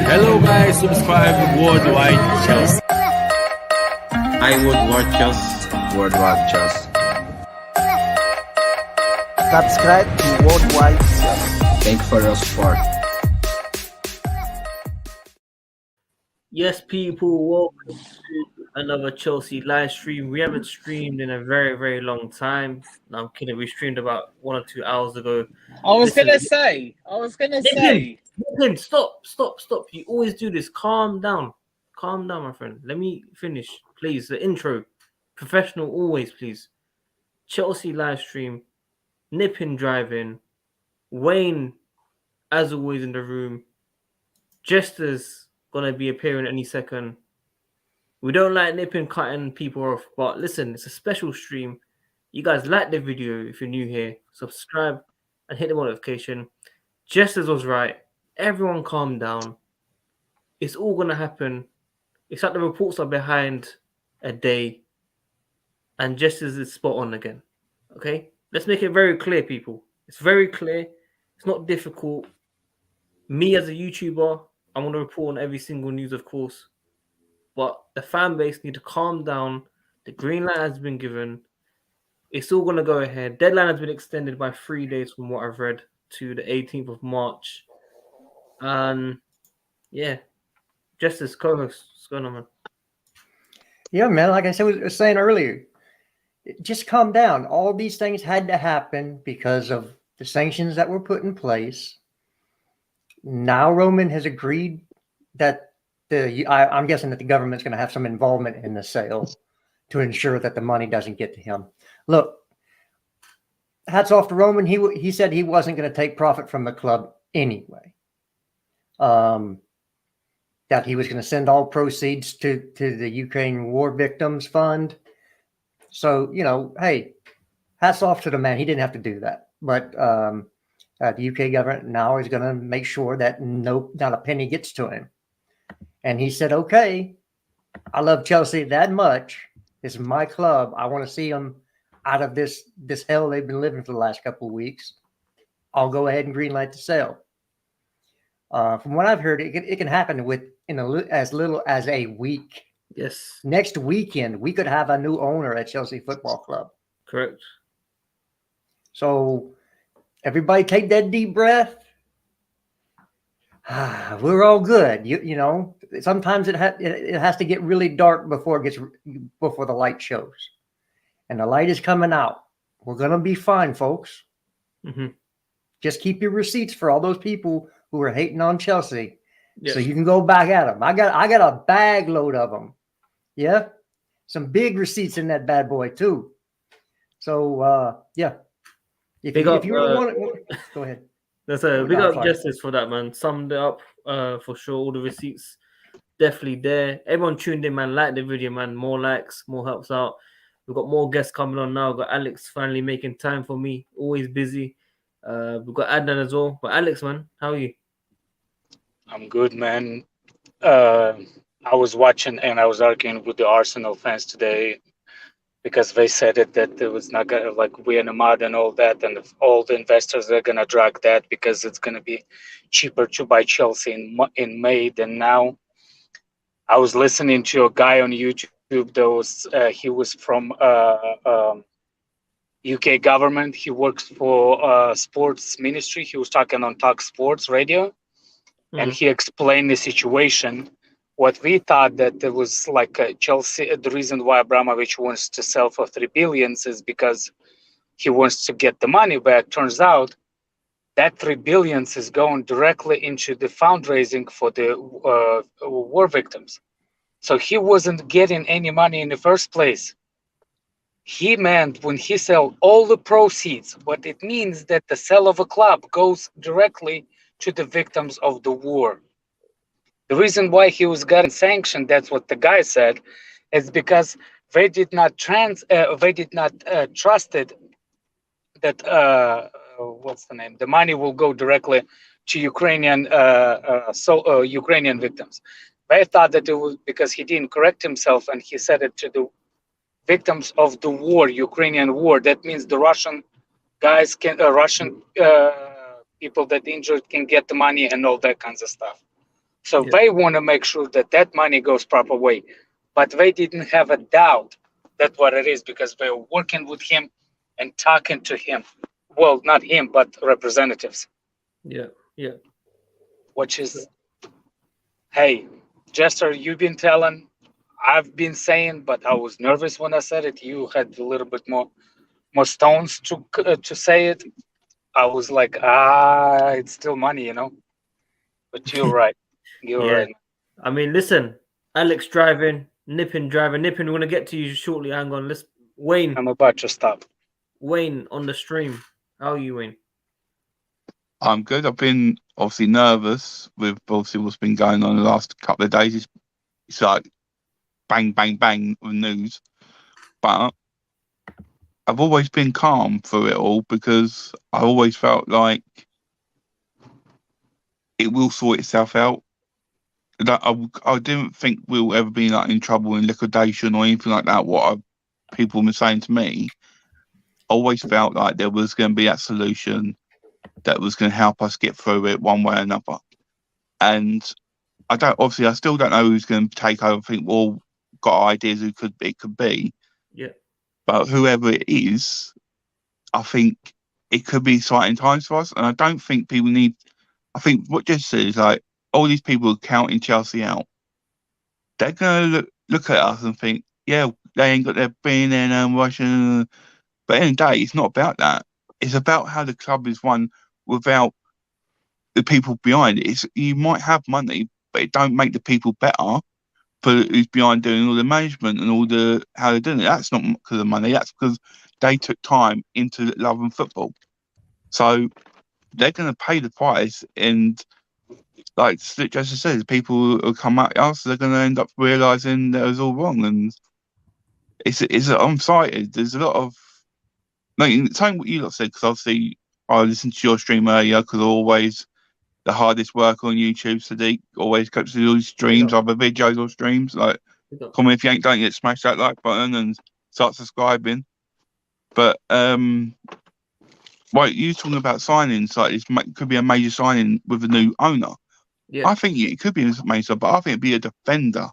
Hello guys, subscribe to WorldWideChels. Hi, WorldWideChels. WorldWideChels. Subscribe to WorldWideChels. Thanks for your support. Yes, people, welcome to another Chelsea live stream. We haven't streamed in a very, very long time. No, I'm kidding. We streamed about 1 or 2 hours ago. I was gonna say. Nathan, stop. You always do this. Calm down, my friend. Let me finish, please. The intro, professional always, please. Chelsea live stream, nipping, driving. Wayne, as always, in the room. Jester's gonna be appearing any second. We don't like nipping, cutting people off, but listen, it's a special stream. You guys like the video if you're new here. Subscribe and hit the notification. Jester's was right. Everyone calm down. It's all gonna happen. It's like the reports are behind a day, and Jester's is spot on again. Okay, let's make it very clear, people. It's very clear. It's not difficult. Me as a YouTuber, I'm gonna report on every single news, of course. But the fan base need to calm down. The green light has been given. It's all gonna go ahead. Deadline has been extended by 3 days from what I've read to the 18th of March. And yeah, just as co-host, what's going on, man? Yeah, man. Like I was saying earlier, just calm down. All these things had to happen because of the sanctions that were put in place. Now Roman has agreed that I'm guessing that the government's going to have some involvement in the sale to ensure that the money doesn't get to him. Look, hats off to Roman. He said he wasn't going to take profit from the club anyway. That he was going to send all proceeds to the Ukraine war victims fund. So, hey, hats off to the man. He didn't have to do that. But the UK government now is going to make sure that not a penny gets to him. And he said, okay, I love Chelsea that much. This is my club. I want to see them out of this hell they've been living for the last couple of weeks. I'll go ahead and greenlight the sale. From what I've heard, it can happen as little as a week. Yes. Next weekend, we could have a new owner at Chelsea Football Club. Correct. So everybody take that deep breath. We're all good. You know, sometimes it has to get really dark before the light shows. And the light is coming out. We're going to be fine, folks. Mm-hmm. Just keep your receipts for all those people who are hating on Chelsea. Yes. So you can go back at them. I got a bag load of them. Yeah. Some big receipts in that bad boy too. So, yeah. If you want to, go ahead. That's a big up justice for that, man. Summed it up for sure. All the receipts definitely there. Everyone tuned in, man. Like the video, man. More likes, more helps out. We've got more guests coming on now. We've got Alex finally making time for me. Always busy. We've got Adnan as well. But Alex, man, how are you? I'm good, man. I was watching and I was arguing with the Arsenal fans today because they said that it was not gonna, like, we're in a mud and all that, and all the investors are gonna drag that because it's gonna be cheaper to buy Chelsea in May than now. I was listening to a guy on YouTube. He was from UK government. He works for sports ministry. He was talking on Talk Sports Radio, and he explained the situation. What we thought that there was like Chelsea, the reason why Abramovich wants to sell for $3 billion is because he wants to get the money back. Turns out that $3 billion is going directly into the fundraising for the war victims. So he wasn't getting any money in the first place. He meant when he sell all the proceeds, what it means that the sale of a club goes directly to the victims of the war. The reason why he was gotten sanctioned, that's what the guy said, is because they did not trusted that what's the name? The money will go directly to Ukrainian Ukrainian victims. They thought that it was because he didn't correct himself and he said it to the victims of the war, Ukrainian war. That means the Russian guys Russian people that injured can get the money and all that kinds of stuff. So they want to make sure that that money goes proper way. But they didn't have a doubt that what it is because they were working with him and talking to him. Well, not him, but representatives. Yeah. Which is, hey, Jester, you've been telling, I've been saying, but I was nervous when I said it. You had a little bit more stones to say it. I was like, it's still money, But you're right. You're Yeah. right. I mean, listen, Alex driving, Nippin driving. Nippin, we're gonna get to you shortly. Hang on, let's Wayne. I'm about to stop. Wayne on the stream. How are you, Wayne? I'm good. I've been obviously nervous with obviously what's been going on the last couple of days. It's like bang, bang, bang with news. But I've always been calm through it all because I always felt like it will sort itself out. That I didn't think we'll ever be like in trouble in liquidation or anything like that. People were saying to me, I always felt like there was going to be that solution that was going to help us get through it one way or another. And I still don't know who's going to take over. I think we'll all got ideas who it could be. Yeah. But whoever it is, I think it could be exciting times for us. And I don't think people need. I think what Jess is like all these people counting Chelsea out. They're gonna look at us and think, yeah, they ain't got their billionaire and Russian. But at the end of the day, it's not about that. It's about how the club is run without the people behind it. You might have money, but it don't make the people better for who's behind doing all the management and all the how they're doing it. That's not because of money. That's because they took time into loving football. So they're going to pay the price, and like Jessica says, people who come at us, they're going to end up realizing that it was all wrong. And I'm excited. There's a lot of saying what you lot said, because obviously I listened to your stream earlier because always the hardest work on YouTube. Sadiq always goes to all these streams, either videos or streams. Like, comment if you don't get smash that like button and start subscribing. But right, you talking about signings, like it could be a major signing with a new owner. Yeah. I think it could be a major, but I think it'd be a defender.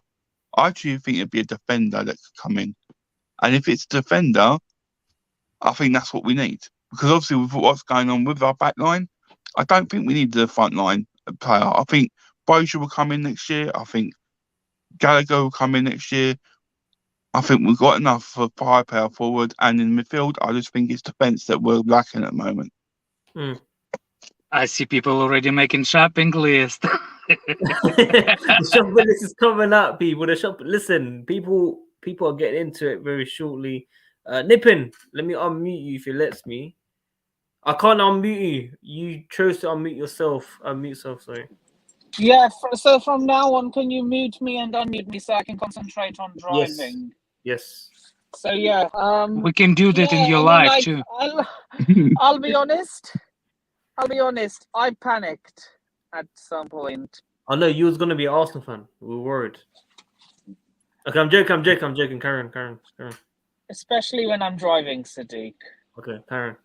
I actually think it'd be a defender that could come in, and if it's a defender, I think that's what we need, because obviously with what's going on with our back line, I don't think we need the front line player. I think Boja will come in next year. I think Gallagher will come in next year. I think we've got enough for firepower forward, and in midfield, I just think it's defence that we're lacking at the moment. I see people already making shopping list. The shopping list is coming up, people. Listen, people are getting into it very shortly. Nippin, let me unmute you if it lets me. I can't unmute you. You chose to unmute yourself. Unmute yourself, sorry. Yeah, so from now on, can you mute me and unmute me so I can concentrate on driving? Yes. So yeah, we can do that in your life too. I'll be honest. I panicked at some point. I know you was gonna be an Arsenal fan. We were worried. Okay, I'm joking. Karen. Especially when I'm driving, Sadiq. Okay, Karen.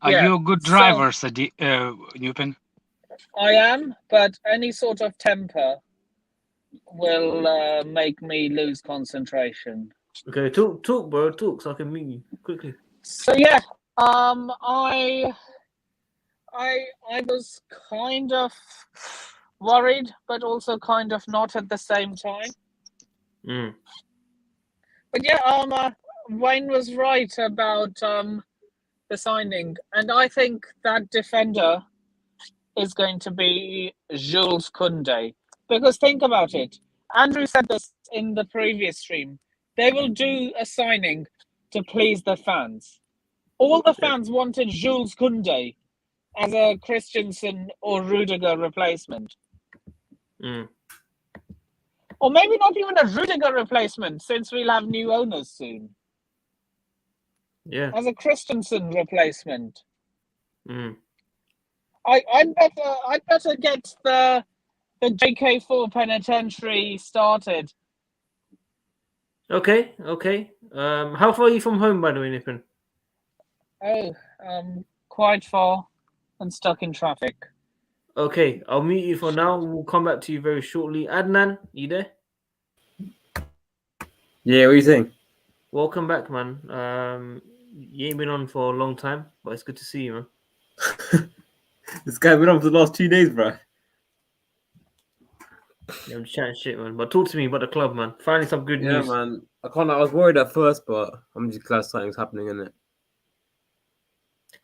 Are you a good driver, Sadiq, Newpin? I am, but any sort of temper will make me lose concentration. Okay, talk, bro. Talk so I can meet you quickly. So yeah, I was kind of worried, but also kind of not at the same time. But yeah, Wayne was right about the signing, and I think that defender is going to be Jules Koundé. Because think about it. Andrew said this in the previous stream. They will do a signing to please the fans. All the fans wanted Jules Koundé as a Christensen or Rudiger replacement. Or maybe not even a Rudiger replacement, since we'll have new owners soon. Yeah. As a Christensen replacement. I'd better get the JK4 penitentiary started. Okay. How far are you from home, by the way, Nippin? Oh, quite far and stuck in traffic. Okay, I'll mute you for now. We'll come back to you very shortly. Adnan, you there? Yeah, what do you think? Welcome back, man. You ain't been on for a long time, but it's good to see you, man. This guy been on for the last 2 days, bro. Yeah, I'm just chatting shit, man. But talk to me about the club, man. Finally, some good Yeah, news. man. I was worried at first, but I'm just glad something's happening in it.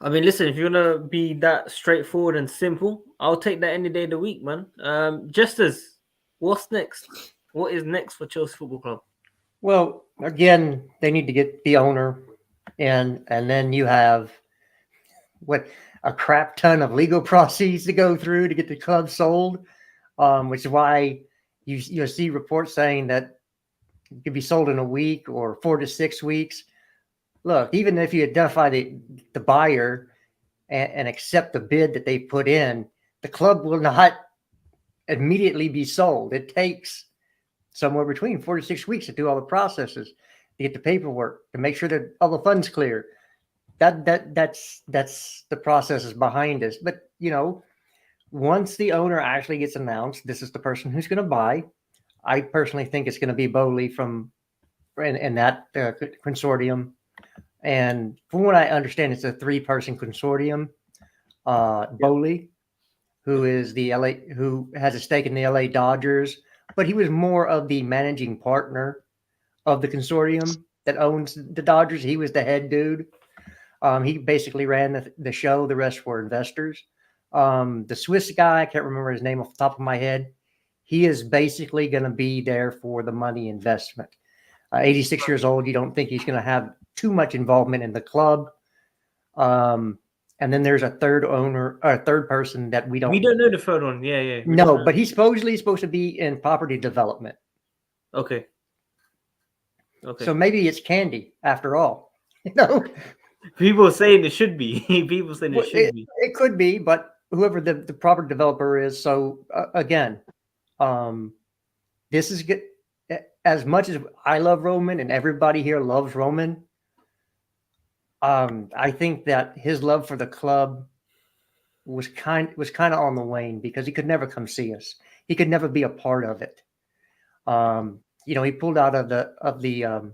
I mean, listen, if you're gonna be that straightforward and simple, I'll take that any day of the week, man. Jesters, what's next? What is next for Chelsea Football Club? Well, again, they need to get the owner in, and then you have a crap ton of legal processes to go through to get the club sold, which is why you'll see reports saying that it could be sold in a week or 4 to 6 weeks. Look, even if you identify the buyer and accept the bid that they put in, the club will not immediately be sold. It takes somewhere between 4 to 6 weeks to do all the processes, to get the paperwork, to make sure that all the funds clear. That's the processes behind this. But once the owner actually gets announced, this is the person who's going to buy. I personally think it's going to be Bowley in that consortium. And from what I understand, it's a 3-person consortium. Bowley, who is who has a stake in the LA Dodgers, but he was more of the managing partner of the consortium that owns the Dodgers. He was the head dude. He basically ran the show. The rest were investors. The Swiss guy, I can't remember his name off the top of my head. He is basically going to be there for the money investment. 86 years old. You don't think he's going to have too much involvement in the club. And then there's a third owner, or a third person that we don't know the third one. Yeah. No, but he's supposedly supposed to be in property development. Okay. So maybe it's Candy after all. People are saying it should be. People saying it should be. It could be, but whoever the property developer is. So again, this is good. As much as I love Roman and everybody here loves Roman, I think that his love for the club was kind of on the wane because he could never come see us. He could never be a part of it. He pulled out of the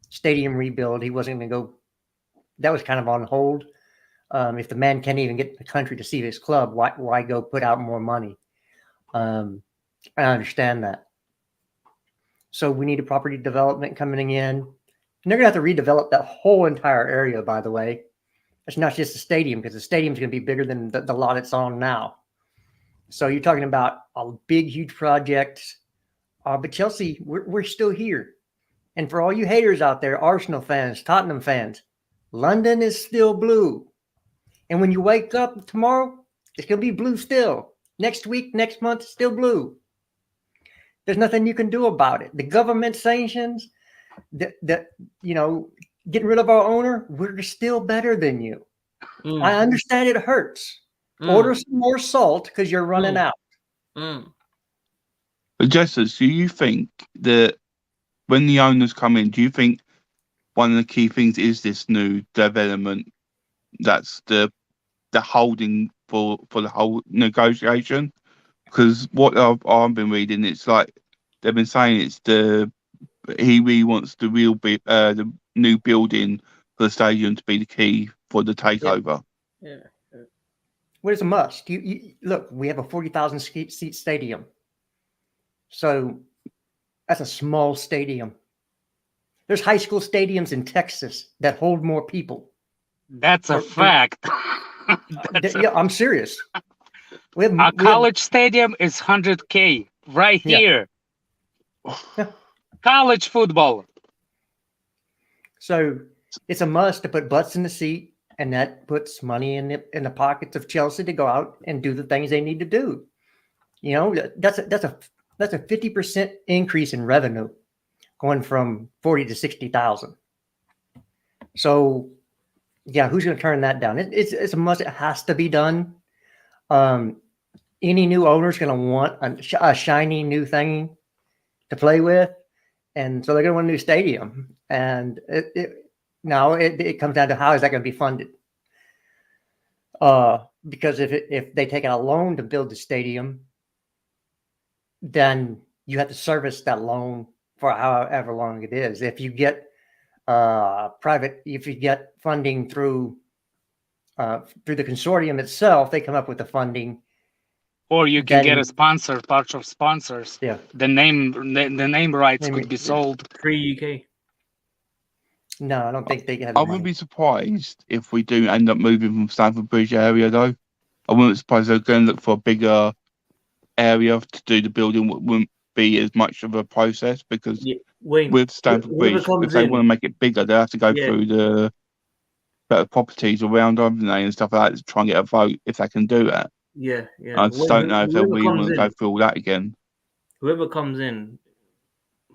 stadium rebuild. He wasn't going to go. That was kind of on hold. If the man can't even get the country to see his club, why go put out more money? I understand that. So we need a property development coming in. And they're going to have to redevelop that whole entire area, by the way. It's not just the stadium, because the stadium's going to be bigger than the lot it's on now. So you're talking about a big, huge project. But Chelsea, we're still here. And for all you haters out there, Arsenal fans, Tottenham fans, London is still blue. And when you wake up tomorrow, it's going to be blue still. Next week, next month, still blue. There's nothing you can do about it. The government sanctions, getting rid of our owner, we're still better than you. I understand it hurts. Order some more salt because you're running out. But Jessers, do you think that when the owners come in, do you think one of the key things is this new development that's the holding for the whole negotiation? Because what I've been reading, it's like they've been saying he really wants the new building for the stadium to be the key for the takeover. Yeah. Well, it's a must. You look, we have a 40,000 seat stadium. So that's a small stadium. There's high school stadiums in Texas that hold more people. That's a fact. I'm serious. A college stadium is 100K right here. College football. So it's a must to put butts in the seat, and that puts money in the pockets of Chelsea to go out and do the things they need to do. That's a 50% increase in revenue, going from 40 to 60,000. So, yeah, who's going to turn that down? It's a must. It has to be done. Any new owner is going to want a shiny new thing to play with, and so they're going to want a new stadium. And it comes down to how is that going to be funded. But because if they take out a loan to build the stadium, then you have to service that loan for however long it is. If you get if you get funding through the consortium itself, they come up with the funding. Or you can get Then- a sponsor, part of sponsors. Yeah. The name rights could be sold. Free UK. No, I don't think they have the I money. wouldn't be surprised if we do end up moving from Stamford Bridge area, though. I wouldn't be surprised they're going to look for a bigger area to do the building. Wouldn't be as much of a process because Wayne, with Stamford whoever Bridge, comes if they in- want to make it bigger, they have to go Yeah. through the better properties around Ireland and stuff like that to try and get a vote if they can do that. Yeah. I just don't know if they'll whoever really comes want to in- go through all that again. Whoever comes in,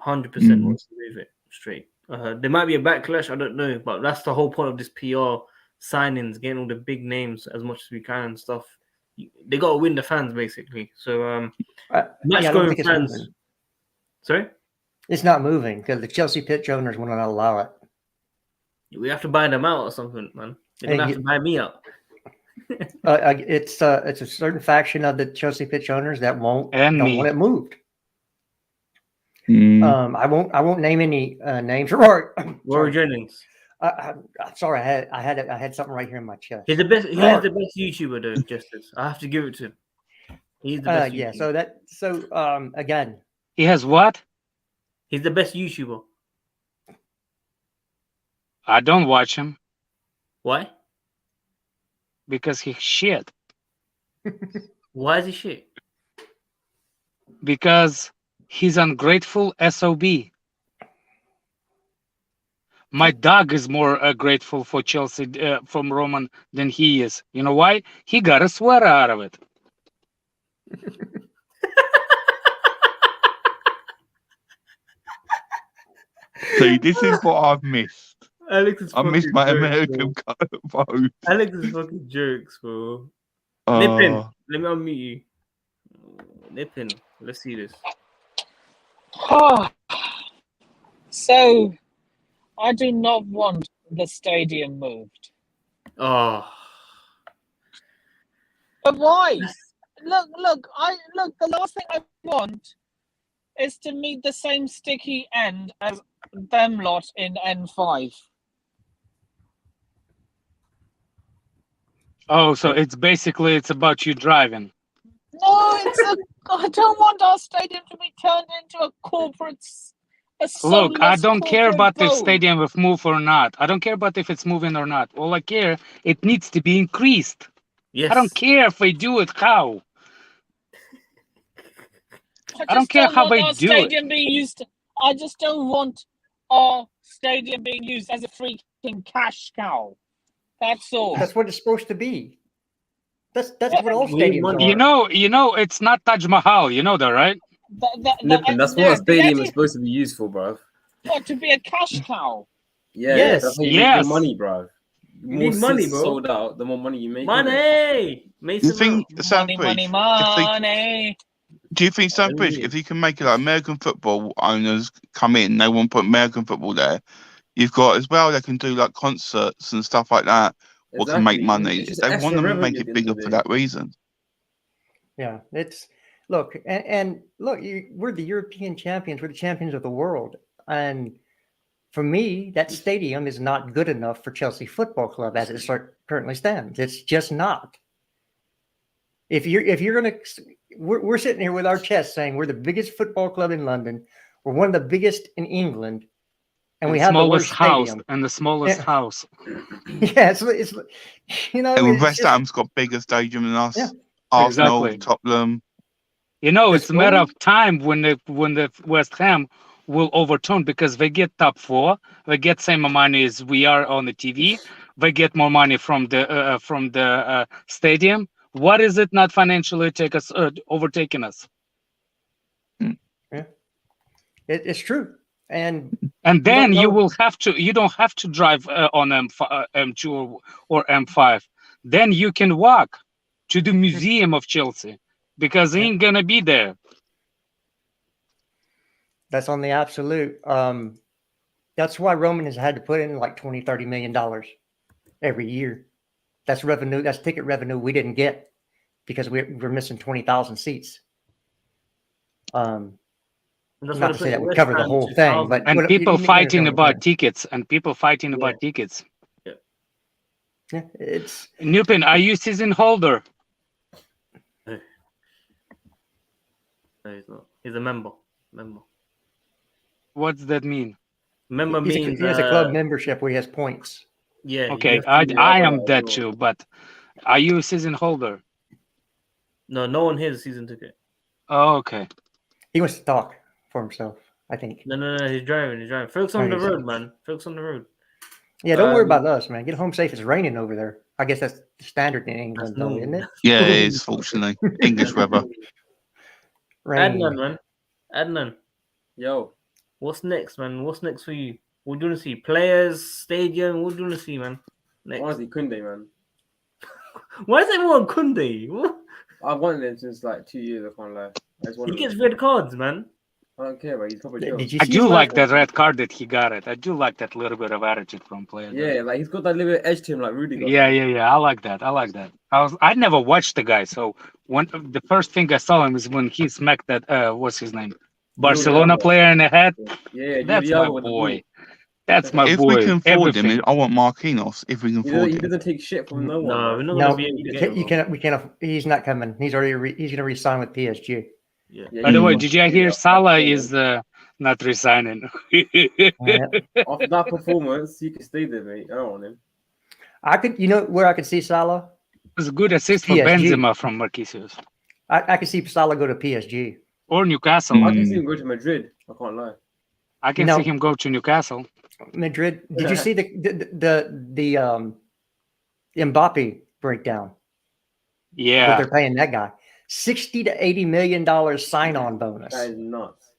100% Mhm. wants to move it straight. There might be a backlash, I don't know, but that's the whole point of this PR signings, getting all the big names as much as we can and stuff. They got to win the fans basically. So I match don't going think it's fans. moving. Sorry, It's not moving because the Chelsea pitch owners will not allow it. we have to buy them out or something, man. They're gonna have to buy me out. It's a certain faction of the Chelsea pitch owners that don't want it moved. I won't name any names. Rory Jennings. I'm sorry, I had something right here in my chest. He's the best. He is the best YouTuber, though. Justice. I have to give it to him. He's the best. Yeah. YouTuber. Again, He has what? He's the best YouTuber. I don't watch him Why? because he's shit. Why is he shit? Because he's ungrateful SOB. My dog is more grateful for Chelsea from Roman than he is. You know why? He got a sweater out of it. See, this is what I've missed. Alex is I missed fucking my jokes, American bro. vote. Alex is fucking jokes, bro. Nippin, let me unmute you. Nippin, let's see this. So, I do not want the stadium moved. Oh, But why? Look, the last thing I want is to meet the same sticky end as them lot in N5. Oh, so it's about you driving. No, I don't want our stadium to be turned into a corporate. Look, I don't care about the the stadium if move or not. I don't care about if it's moving or not. All I care, it needs to be increased. yes. I don't care if they do it how. I don't care how they do it. Being used. I just don't want our stadium being used as a freaking cash cow. That's all. that's what it's supposed to be. That's what all We need stadiums money. are. You know, it's not Taj Mahal. You know that, right? Nippon, that's what a stadium is supposed to be used for, bruv. What, to be a cash cow? Yeah, Yes, that's how you make yes. your money, bruv. The You more need money, seats bro. sold out, the more money you make. innit? Money. Do you Mason think Mount. Sandbridge? Money. Do you think Sandbridge? Money. If you can make it like American football owners come in, they want to put American football there. You've got as well. They can do like concerts and stuff like that. What can make Exactly. money? It's just They extra want to revenue make at it the end bigger of the for day. that reason. Yeah, we're the European champions. We're the champions of the world, and for me, that stadium is not good enough for Chelsea Football Club as it currently stands. It's just not. If you're gonna, we're sitting here with our chest saying we're the biggest football club in London. We're one of the biggest in England, and we have the smallest worst house stadium. and the smallest Yeah. house. Yeah, it's you know. And It's West just- Ham's got bigger stadium than us. Yeah. Arsenal, Exactly. Tottenham. You know, It's it's a matter cool. of time when the West Ham will overturn because they get top four, they get same money as we are on the TV, they get more money from the stadium. What is it not financially overtaking us? It's true, and And then you know. will have to. You don't have to drive on M2 or M5. Then you can walk to the museum of Chelsea because he ain't gonna be there. that's on the absolute. That's why Roman has had to put in like $20-30 million every year. That's revenue. That's ticket revenue we didn't get because we're missing 20,000 seats. That's Not what to they say that put would West cover the Ham whole to thing, 1,000. but And what- people you understand fighting what I'm about saying. tickets. And people fighting Yeah. about tickets. Yeah, it's Newpin, are you season holder? No, he's not. He's a member. What's that mean? Member he means has a club membership where he has points. yeah. you Okay, have to- I am that too, but are you a season holder? No one here is season ticket. Oh, okay. He wants to talk for himself, I think. No. He's driving. Focus on the Nice. road, man. Focus on the road. Yeah, don't worry about us, man. Get home safe. It's raining over there. I guess that's standard in England, though, isn't it? Yeah, it is, fortunately. English weather. Rain. Adnan, man. Adnan, Yo, what's next, man? What's next for you? What do you want to see? Players, stadium? What do you want to see, man? Next. honestly, Kunde, man. Why is everyone Kunde? What? I've wanted him since like 2 years. I can't lie. I just He wanted gets him. red cards, man. I don't care, but he's probably chill. Did you I see do his like last- that red card that he got it. I do like that little bit of attitude from players. Yeah, like he's got that little edge to him, like Rudy got. Yeah. I like that. I never watched the guy, so the first thing I saw him is when he smacked that what's his name? Barcelona player in the head. Yeah, That's Diallo my with the boy. ball. That's my If boy. we can afford Everything. him, I want Marquinhos. If we can He afford doesn't, he him. doesn't take shit from no one. No, we're man. not No, gonna be able to get him. you cannot. We can't. He's not coming. He's going to resign with PSG. Yeah. Yeah, By the he way, wants did you to hear be Salah up. is not resigning? After that performance, he can stay there, mate. I don't want him. I could. You know where I could see Salah? It was a good assist for PSG. Benzema from Marquinhos. I could see Salah go to PSG. Or Newcastle. Mm. I can see him go to Madrid. I can't lie. I can No. see him go to Newcastle. Madrid. Did you see the Mbappe breakdown? What Yeah. they're paying that guy $60 to $80 million sign-on bonus, That is nuts.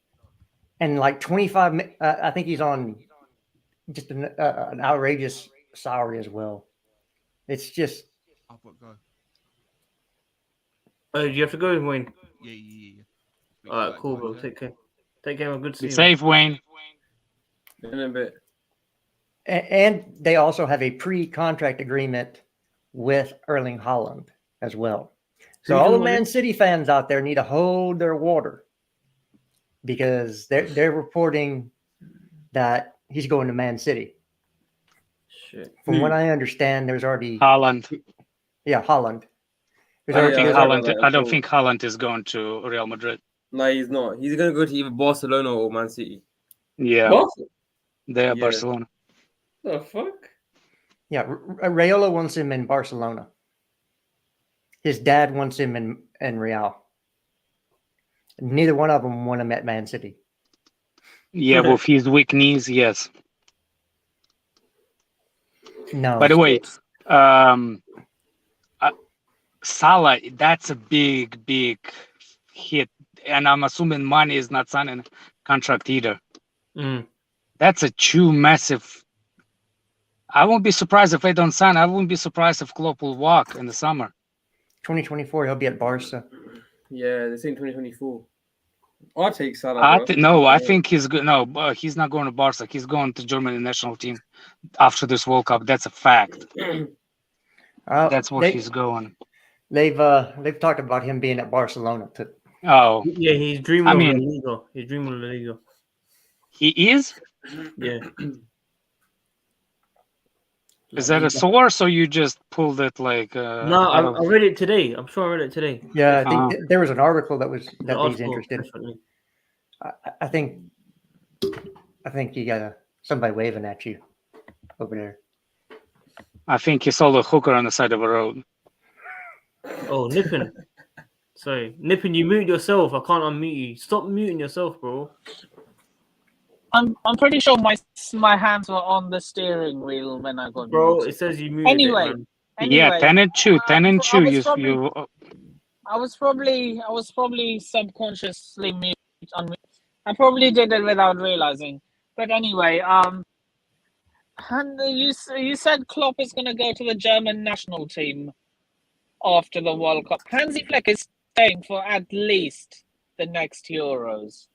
and like 25. I think he's on just an outrageous salary as well. It's just I've got to go. Oh, do you have to go, Wayne? Yeah. All right, cool, bro. Take care. Take care. Good to see Be you. safe, Wayne. In a bit. and they also have a pre-contract agreement with Erling Haaland as well. So Who's all the doing Man it? City fans out there need to hold their water because they're reporting that he's going to Man City. Shit. From what I understand, there's already Haaland. Haaland. There's I don't yeah, think I heard about Haaland. that I don't as think Haaland is going to Real Madrid. No, he's not. He's gonna go to either Barcelona or Man City. Yeah, What they are Yeah. Barcelona. the fuck? Yeah, Raiola wants him in Barcelona. His dad wants him in Real. Neither one of them want him at Man City. Yeah, with his weak knees, yes. No. By the way, Salah, that's a big hit, and I'm assuming Mane is not signing a contract either. Mm. That's a true massive. I won't be surprised if they don't sign. I wouldn't be surprised if Klopp will walk in the summer. 2024, he'll be at Barca. Yeah, they're saying 2024. I'll take Salah. I think he's good. No, he's not going to Barca. He's going to Germany national team after this World Cup. That's a fact. That's where he's going. They've talked about him being at Barcelona too. Oh, Yeah, he's dreaming I of mean- La Liga. He's dreaming of La Liga. he is? Yeah. Is that a source or you just pulled it like? No, I read it today. I'm sure I read it today. Yeah, I think Uh-huh. there was an article that he's Article, interested. definitely. I think you got somebody waving at you over there. I think he saw a hooker on the side of a road. Oh, Nippin. Sorry. Nippin, you muted yourself. I can't unmute you. Stop muting yourself, bro. I'm pretty sure my hands were on the steering wheel when I got Bro, muted. it says you muted Anyway. it, man. Yeah, 10 and 2. 10 and 2. I was probably subconsciously mute. I probably did it without realizing. But anyway, and you said Klopp is going to go to the German national team after the World Cup. Hansi Flick is staying for at least the next Euros.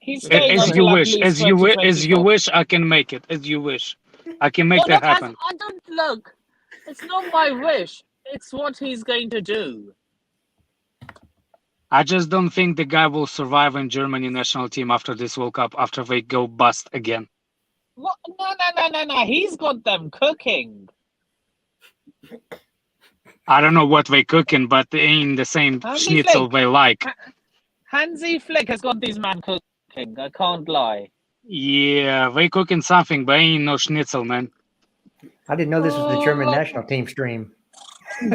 He's staying As until you at wish, least as you 2024. wish, I can make it. As you wish. I can make Oh, that look, happen. I don't look. It's not my wish. It's what he's going to do. I just don't think the guy will survive in Germany national team after this World Cup, after they go bust again. What? No. He's got them cooking. I don't know what they cooking, but they ain't the same Hansi schnitzel Flick. they like. Hansi Flick has got these man cooking. I can't lie. Yeah, they cooking something, but ain't no schnitzel, man. I didn't know this was the German Oh. national team stream.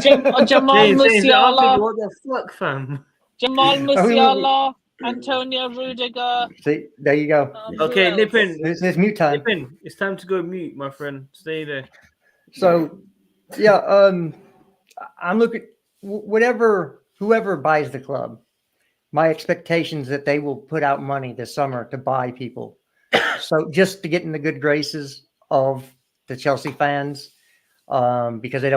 Jamal James, I'm thinking, Musiala, what the fuck, fam? Jamal Musiala, Antonio Rudiger. See, there you go. who Okay, else? nip in. It's mute time. Nip in. It's time to go mute, my friend. Stay there. So, yeah, I'm looking whoever buys the club. My expectations that they will put out money this summer to buy people. So just to get in the good graces of the Chelsea fans, because they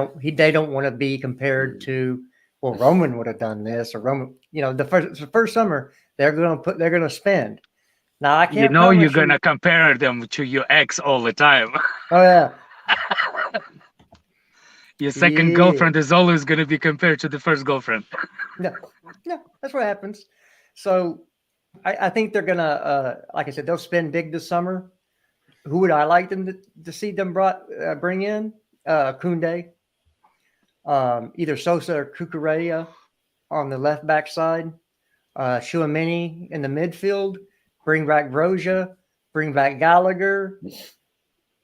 don't want to be compared to, well, Roman would have done this, or Roman, the first summer they're gonna spend. Now I can't. You know you're promise gonna compare them to your ex all the time. Oh yeah. Your second Yeah. girlfriend is always gonna be compared to the first girlfriend. No, that's what happens. So I think they're gonna, like I said, they'll spend big this summer. Who would I like them to see them bring in? Koundé, either Sosa or Cucurella on the left back side, Tchouaméni in the midfield, bring back Broja, bring back Gallagher.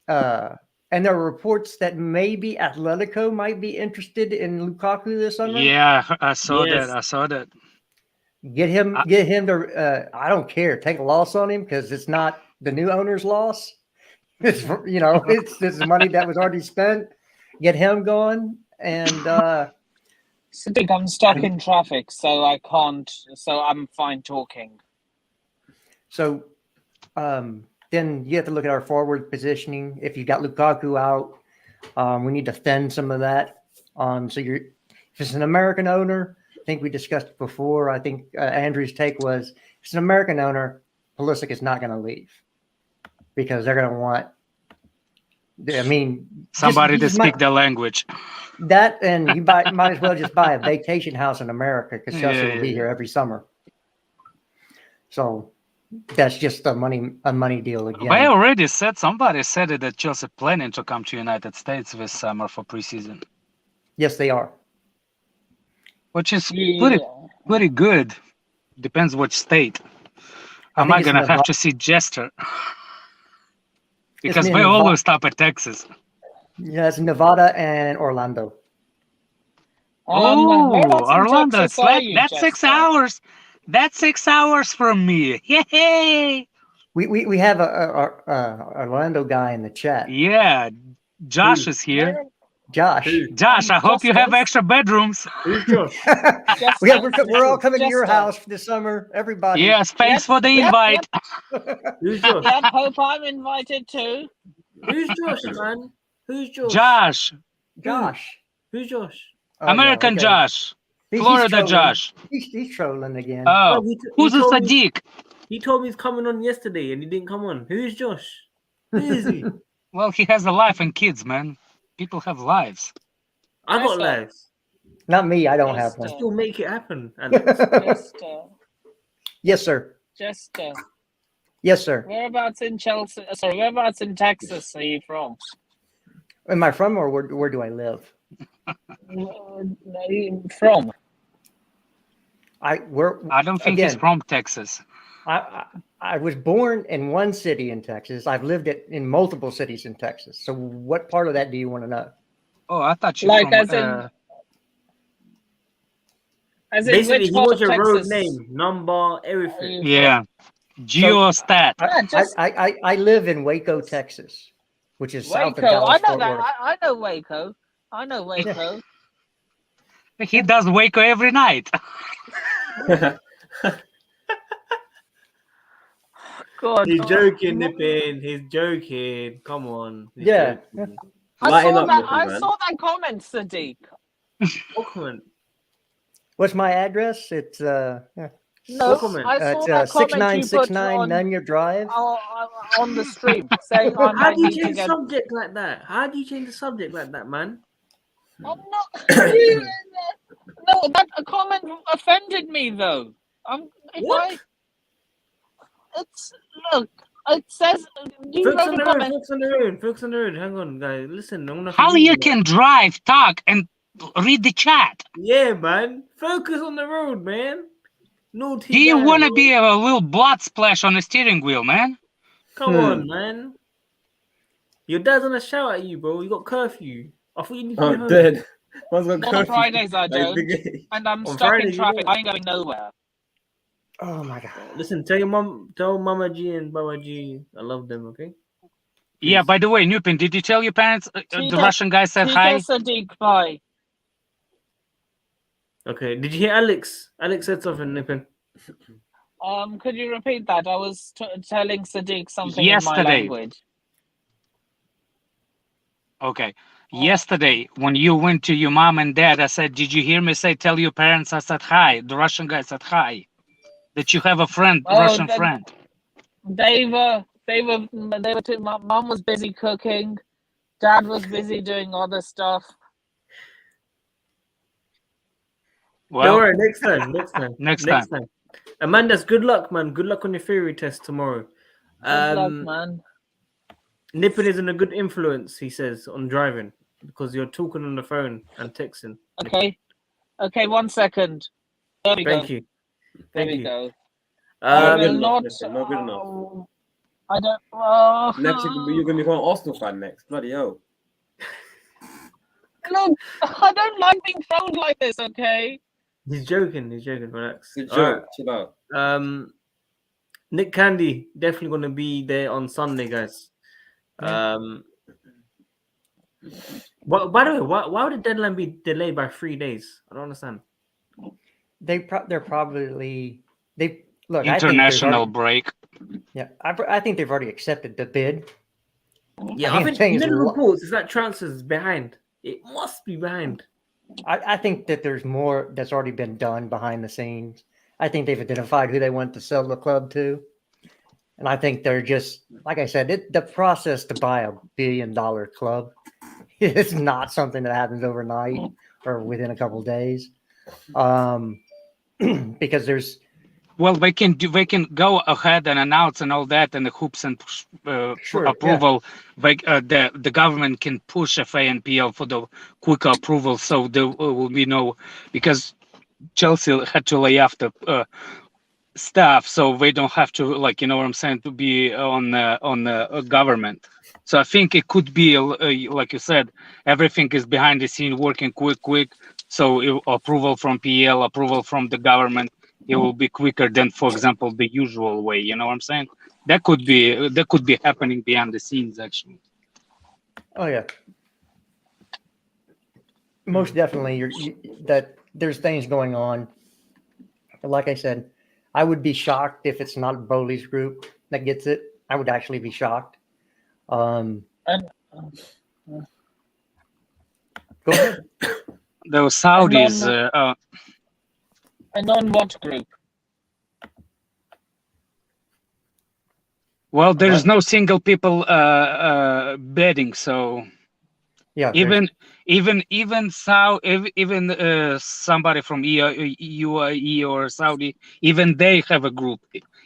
And there are reports that maybe Atletico might be interested in Lukaku this summer. Yeah, I saw Yes. that. I saw that. Get him to. I don't care. Take a loss on him because it's not the new owner's loss. It's this is money that was already spent. Get him going, and Sadiq, I'm stuck in traffic, so I can't. So I'm fine talking. so then you have to look at our forward positioning. If you got Lukaku out, we need to thin some of that. So if it's an American owner, I think we discussed it before. I think Andrew's take was, if it's an American owner, Pulisic is not going to leave because they're going to want. I mean, Somebody to speak the language. That, and you might as well just buy a vacation house in America because Chelsea will be Yeah. here every summer. So that's just a money deal again. They already said, somebody said it, that Chelsea planning to come to United States this summer for preseason, Yes, they are. which is Yeah. pretty good. Depends which state. I Am think I it's gonna Nevada. have to see Jester? Because near they Nevada. always stop at Texas. Yeah, it's Nevada and Orlando. Whereabouts in Orlando! Texas It's are like you, that's 6 Jester? hours. That's 6 hours from me. Yay! We have a Orlando guy in the chat. Yeah, Josh is here. Where- Josh. Josh, I hope you have Justice? extra bedrooms. Who's Josh? We're all coming to your Jester. house this summer. Everybody. Yes, thanks Yep, for the yep, invite. Who's Josh? Yep, hope I'm invited too. Who's Josh, man? Who's Josh? Josh, Josh. Who's Josh? Oh, yeah, American okay. Josh, He's Florida trolling. Josh. He's trolling again. Oh, he who's a told me- Sadiq? He told me he's coming on yesterday and he didn't come on. Who's Josh? Who is he? Well, he has a life and kids, man. People have lives. I got Jester. lives. Not me. I don't have Jester. one. Still make it happen. Alex. Jester. Yes, sir. Jester. Yes, sir. Whereabouts in Chelsea? Sorry, whereabouts in Texas are you from? Am I from, or where do I live? From? I don't think he's again, from Texas. I was born in one city in Texas. I've lived in multiple cities in Texas. So what part of that do you want to know? Oh, I thought you Like from. As in Basically, which he part wants of your road Texas? name, number, everything. Yeah, Geostat. I live in Waco, Texas, which is south of Waco. I Dallas know Fort that. Worth. I know Waco. I know Waco. He does Waco every night. God. He's joking, Nippin. He's joking. Come on. He's Yeah. joking. Lighten up, Nippin, I man. saw that comment, Sadiq. What comment? What's my address? It's No, What comment? I saw It's that comment you put 6969 Nanya Drive. on the stream saying Bro, I how might do you need to change get. subject like that? How do you change the subject like that, man? I'm not. No, that comment offended me though. If What? it's look, it says you Focus wrote on a the road. comment. Focus on the road. Focus on the road. Hang on, guys. Listen, I'm gonna have to How read you it. can drive, talk, and read the chat? Yeah, man. Focus on the road, man. Naughty Do you guy, want to bro. be a little blood splash on the steering wheel, man? Come on, man. Your dad's gonna shout at you, bro. You got curfew. I thought you need to be I'm home. dead. Man's got Not on curfew. Fridays, I Like, don't, big- and I'm On stuck Fridays, in you traffic. don't. I ain't going nowhere. Oh my god. Listen, tell your mom, tell Mama G and Baba G, I love them. Okay. Yeah, Peace. by the way, Nupin, did you tell your parents the Tika- Russian guy said hi? Sadiq, bye. Okay. Did you hear Alex? Alex said something, Nippin. Could you repeat that? I was telling Sadiq something in my Yesterday. language. Okay. Yesterday, when you went to your mom and dad, I said, did you hear me say, tell your parents I said hi? The Russian guy said hi. That you have a friend, Russian friend. They were. Mom was busy cooking. Dad was busy doing other stuff. Don't Well, worry, next time. Next time. Amanda's good luck, man. Good luck on your theory test tomorrow. Good luck, man. Nippin isn't a good influence, he says, on driving because you're talking on the phone and texting. Okay. Okay, 1 second. There we Thank go. you. There Thank we you. go. Not I good will enough, not. listen, not good enough. I don't. Next, you're gonna become an Arsenal fan next. Bloody hell. Look, I don't like being thrown like this. Okay. He's joking. Relax. Good All joke. Chill out. right. Nick Candy definitely going to be there on Sunday, guys. By the way, why would the deadline be delayed by 3 days? I don't understand. They're probably look. International break. Yeah, I think they've already accepted the bid. Yeah, I think in the reports is that transfer's behind. It must be behind. I think that there's more that's already been done behind the scenes. I think they've identified who they want to sell the club to. And I think they're just, like I said, the process to buy $1 billion club is not something that happens overnight or within a couple of days. Because there's... Well, they can go ahead and announce and all that, and the hoops and approval. Yeah. The government can push FA and PL for the quicker approval, so there will be no, because Chelsea had to lay off the staff, so they don't have to, like, you know what I'm saying, to be on the government. So I think it could be like you said, everything is behind the scene working quick. So approval from PL, approval from the government. It will be quicker than, for example, the usual way. You know what I'm saying? That could be happening behind the scenes, actually. Oh yeah, most definitely. That there's things going on. But like I said, I would be shocked if it's not Bowley's group that gets it. I would actually be shocked. Go ahead. Those Saudis. And on what group? Well, there's no single people betting, so yeah. Even somebody from UAE or Saudi, even they have a group.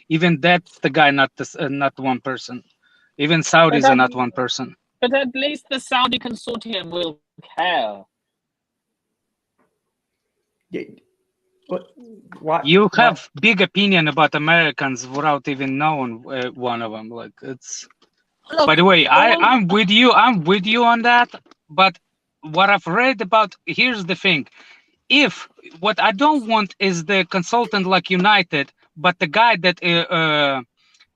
Even that's the guy, not one person. Even Saudis are not one person. But at least the Saudi consortium will care. What you have big opinion about Americans without even knowing one of them. Like, it's. Look, by the way, I'm with you. I'm with you on that. But what I've read about, here's the thing: if what I don't want is the consultant like United, but the guy that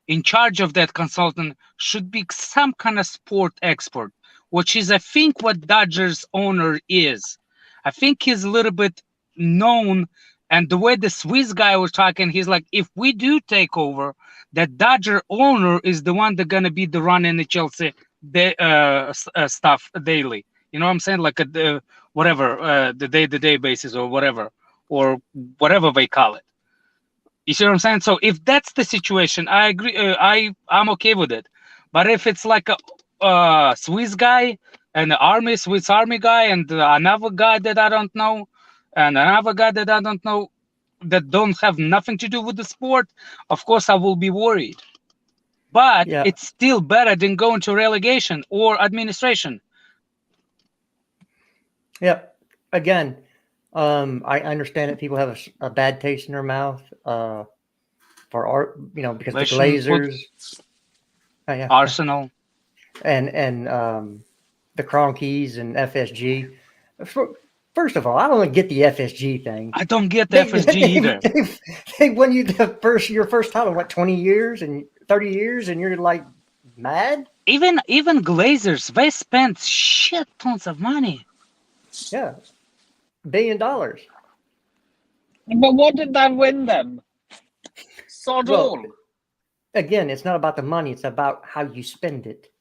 in charge of that consultant should be some kind of sport expert, which is I think what Dodgers owner is. I think he's a little bit known. And the way the Swiss guy was talking, he's like, if we do take over, that Dodger owner is the one that's going to be the running the Chelsea stuff daily. You know what I'm saying? Like whatever, the day-to-day basis or whatever they call it. You see what I'm saying? So if that's the situation, I agree. I'm okay with it. But if it's like a Swiss guy and the Swiss army guy, and another guy that I don't know, and another guy that I don't know, that don't have nothing to do with the sport, of course I will be worried. But Yeah. it's still better than going to relegation or administration. Yeah. Again, I understand that people have a bad taste in their mouth for art, because the Russian Glazers, yeah, Arsenal. and the Cronkies and FSG. First of all, I don't get the FSG thing. I don't get the FSG either. They won you your first title, what, 20 years and 30 years, and you're like mad? Even Glazers, they spent shit tons of money. Yeah. $1 billion. But what did that win them? Sod Well, all. Again, it's not about the money, it's about how you spend it.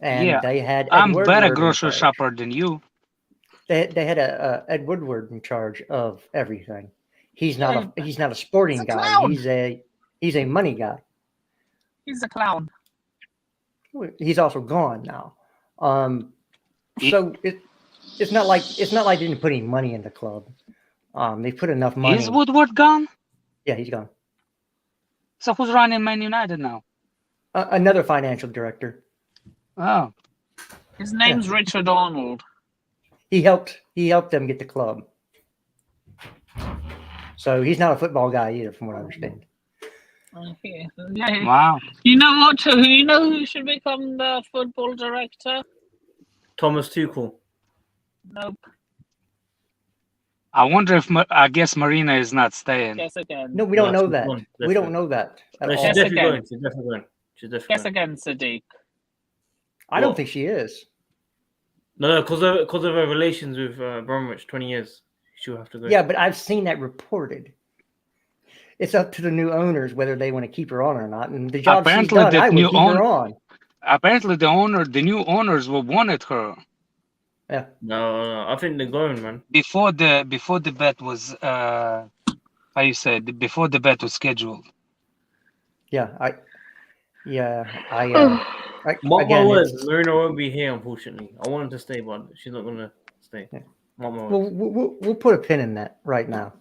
And Yeah, they had I'm Ed better Woodward in grocery charge. shopper than you. They had a Ed Woodward in charge of everything. He's not a sporting He's a guy. clown. He's a money guy. He's a clown. He's also gone now. So it's not like they didn't put any money in the club. They put enough money. Is Woodward gone? Yeah, he's gone. So who's running Man United now? Another financial director. Oh, His name's Richard Arnold. He helped them get the club. So he's not a football guy either, from what I understand. Yeah. wow. You know what? You know who should become the football director? Thomas Tuchel. Nope. I wonder if I guess Marina is not staying. Guess again. No, we don't know she's that. gone, We don't know that at No, all. she's Yes, definitely again. going. She's definitely going. She's definitely Guess going. again, Sadiq. I don't What? think she is. No, because of her relations with Abramovich, 20 years, she'll have to go. Yeah, but I've seen that reported. It's up to the new owners whether they want to keep her on or not. And the job Apparently she's done, the I would new keep her on. Apparently the new owners will wanted her No, I think they're going, man. before the bet was before the bet was scheduled. Mark my words, Marina won't be here, unfortunately. I want her to stay, but she's not going to stay. Yeah. Mark my words. We'll put a pin in that right now.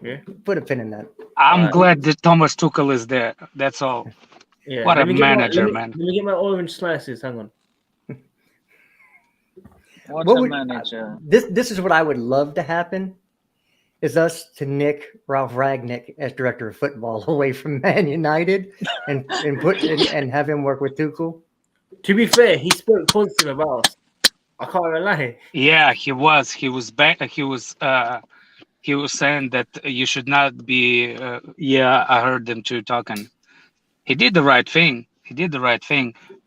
Yeah. Put a pin in that. I'm glad that Thomas Tuchel is there. That's all. Yeah. What a Let me get manager, my, man. Let me get my orange slices. Hang on. What What a would- manager. This is what I would love to happen, is us to nick Ralph Ragnick as director of football away from Man United and have him work with Tuchel. To be fair, he spoke positive about us. I can't even lie. Yeah, he was. He was back. He was saying that you should not be. Yeah, I heard them two talking. He did the right thing.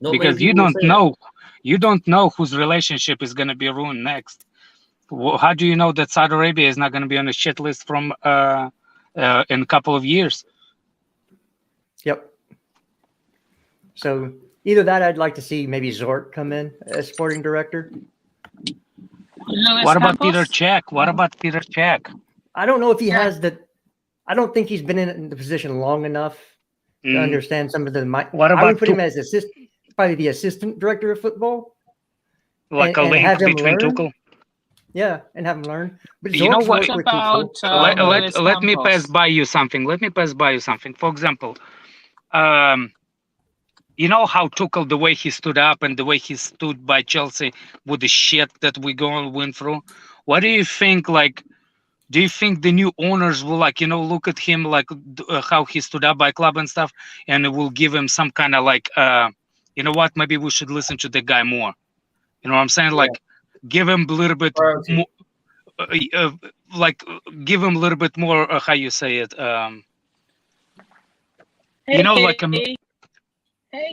Not Because many you people don't say know. You don't know whose relationship is going to be ruined next. How do you know that Saudi Arabia is not going to be on a shit list from in a couple of years? Yep. So either that, I'd like to see maybe Zort come in as sporting director. Luis What about Campos? Peter Cech? I don't know if he has the. I don't think he's been in the position long enough to understand some of the. What I about would put him as probably the assistant director of football. like and a link have him between learn? Tuchel? Yeah, and have him learn. But You know Zort's what? worked with About, Tuchel. Let me Campos. pass by you something. For example, you know how Tuchel, the way he stood up and the way he stood by Chelsea with the shit that we went through. What do you think? Like, do you think the new owners will look at him like how he stood up by club and stuff, and it will give him some kind of you know what? Maybe we should listen to the guy more. You know what I'm saying? Like, give him a little bit more. Give him a little bit more. How you say it? Hey, you know, like hey,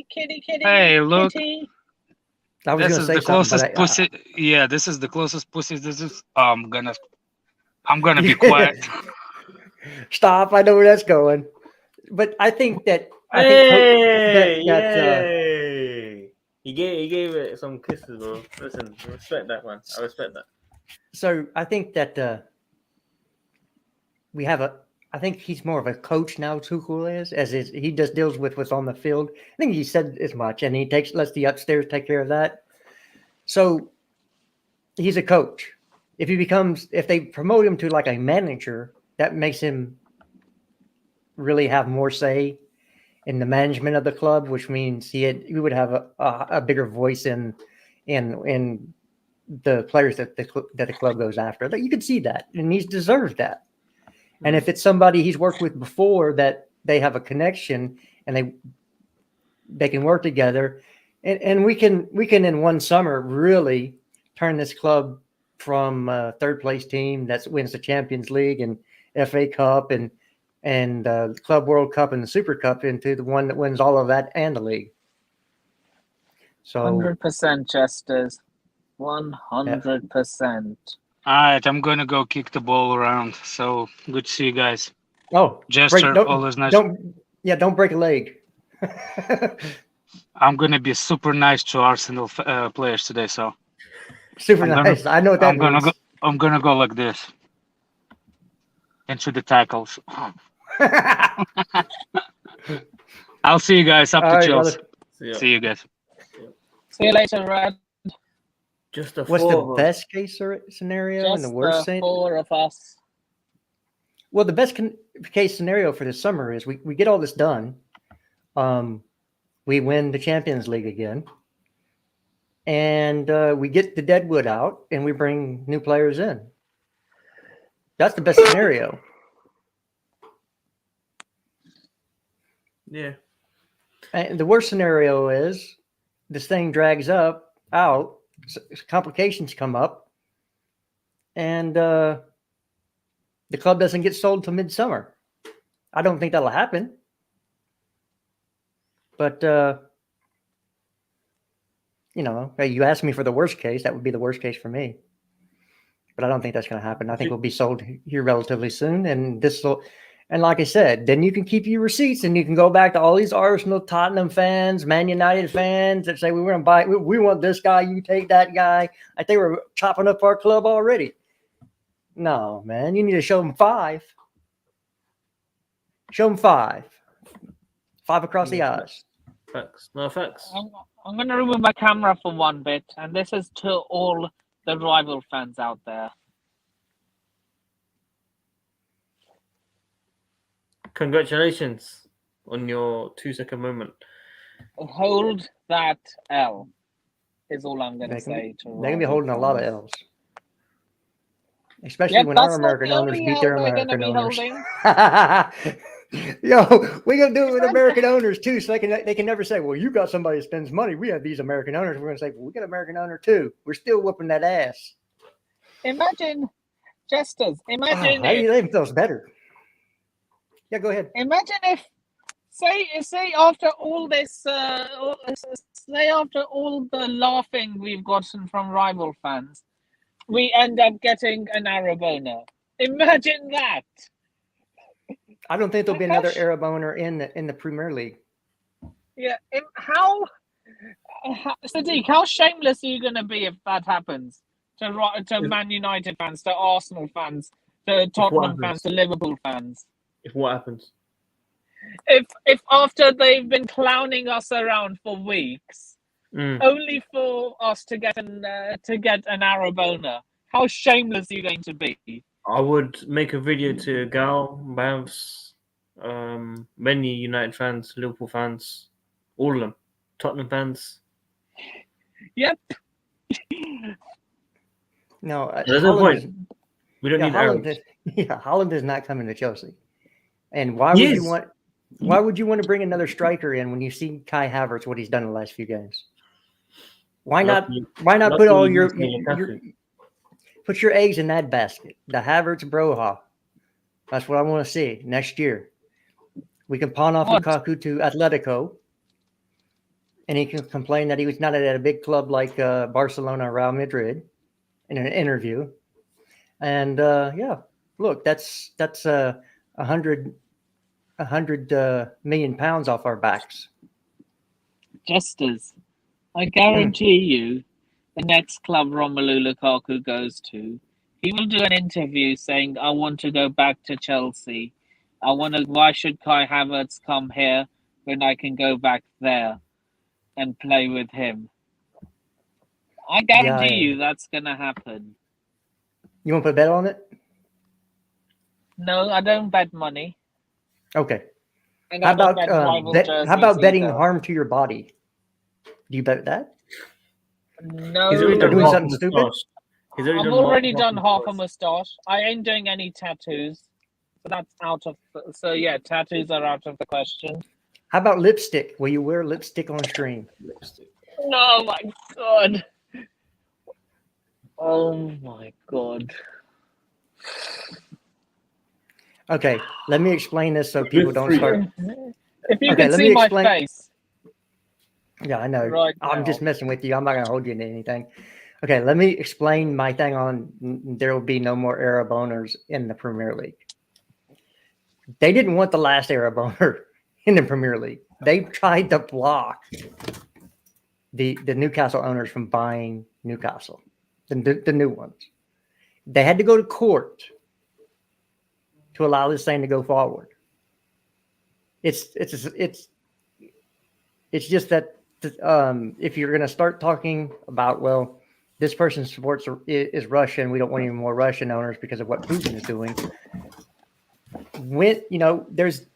kitty. Hey, look. Kitty. I was This going to is say the closest something, but pussy. Yeah, this is the closest pussy. This is. I'm gonna be quiet. Stop! I know where that's going. But I think that. Hey, that yay! He gave it some kisses, bro. Listen, respect that, man. I respect that. So I think that we have I think he's more of a coach now. Tuchel is, he just deals with what's on the field. I think he said as much, and he lets the upstairs take care of that. So he's a coach. If they promote him to like a manager, that makes him really have more say in the management of the club, which means he would have a bigger voice in the players that the club goes after. You could see that, and he's deserved that. And if it's somebody he's worked with before, that they have a connection and they can work together, and we can in one summer really turn this club from a third place team that wins the Champions League and FA Cup and Club World Cup and the Super Cup into the one that wins all of that and the league. So 100%, Jesters. 100%. All right, I'm gonna go kick the ball around. So good to see you guys. Oh, Jester, always nice. Don't break a leg. I'm gonna be super nice to Arsenal players today. So super nice. I know what that means. I'm gonna go like this into the tackles. I'll see you guys up to Chelsea. See you guys. See you later, Red. Just the What's four the of us. best case scenario and the worst the four of us. Well, the best case scenario for the summer is we get all this done. We win the Champions League again, and we get the deadwood out, and we bring new players in. That's the best scenario. Yeah. And the worst scenario is this thing drags out, complications come up, and the club doesn't get sold till midsummer. I don't think that'll happen. But, you asked me for the worst case. That would be the worst case for me. But I don't think that's going to happen. I think we'll be sold here relatively soon. And like I said, then you can keep your receipts and you can go back to all these Arsenal, Tottenham fans, Man United fans that say, we want this guy, you take that guy. I think we're chopping up our club already. No, man, you need to show them 5. Show them 5. 5 across the eyes. Facts. No facts. I'm going to remove my camera for one bit, and this is to all the rival fans out there. Congratulations on your 2-second moment. Hold that L is all I'm going to say. They're going to be holding a lot of L's. Especially when our American owners beat their American owners. Yo, we're going to do it with American owners too, so they can never say, well, you got somebody that spends money. We have these American owners. We're going to say, well, we got American owner too. We're still whooping that ass. Imagine, Jesters, imagine how do you think feels better? Yeah, go ahead. Imagine if, say after all this, say after all the laughing we've gotten from rival fans, we end up getting an Arab owner. Imagine that. I don't think there'll be another Arab owner in the Premier League. Yeah, Sadiq, how shameless are you going to be if that happens? To Man United fans, to Arsenal fans, to Tottenham fans, to Liverpool fans. If what happens? If after they've been clowning us around for weeks, only for us to get an Arab owner, how shameless are you going to be? I would make a video to Gal, Bavs, many United fans, Liverpool fans, all of them, Tottenham fans. Yep. No, there's no point. We don't need Arabs. Holland is not coming to Chelsea. And why would you want to bring another striker in when you see Kai Havertz, what he's done in the last few games? Why not put all put your eggs in that basket? The Havertz Broha. That's what I want to see next year. We can pawn off Lukaku to Atletico, and he can complain that he was not at a big club like Barcelona or Real Madrid in an interview. And look, that's 100 million pounds off our backs. Jesters, I guarantee you, the next club Romelu Lukaku goes to, he will do an interview saying, I want to go back to Chelsea. Why should Kai Havertz come here when I can go back there and play with him? I guarantee you that's gonna happen. You want to put a bet on it? No, I don't bet money. Okay. And How I don't about bet rival how about jerseys betting either. harm to your body? Do you bet that? No, He's already done doing half a something stupid? moustache. He's already I've done already half done half a moustache. moustache. I ain't doing any tattoos. So that's out of so yeah, tattoos are out of the question. How about lipstick? Will you wear lipstick on stream? Oh my god. Oh my god. Okay, let me explain this so people don't start. If you Okay, could let see me my explain- face Yeah, I know. right I'm now. just messing with you. I'm not going to hold you to anything. Okay, let me explain my thing on there will be no more Arab owners in the Premier League. They didn't want the last Arab owner in the Premier League. They tried to block the Newcastle owners from buying Newcastle, the new ones. They had to go to court to allow this thing to go forward. It's just that if you're going to start talking about, well, this person supports is Russian, we don't want any more Russian owners because of what Putin is doing. When there's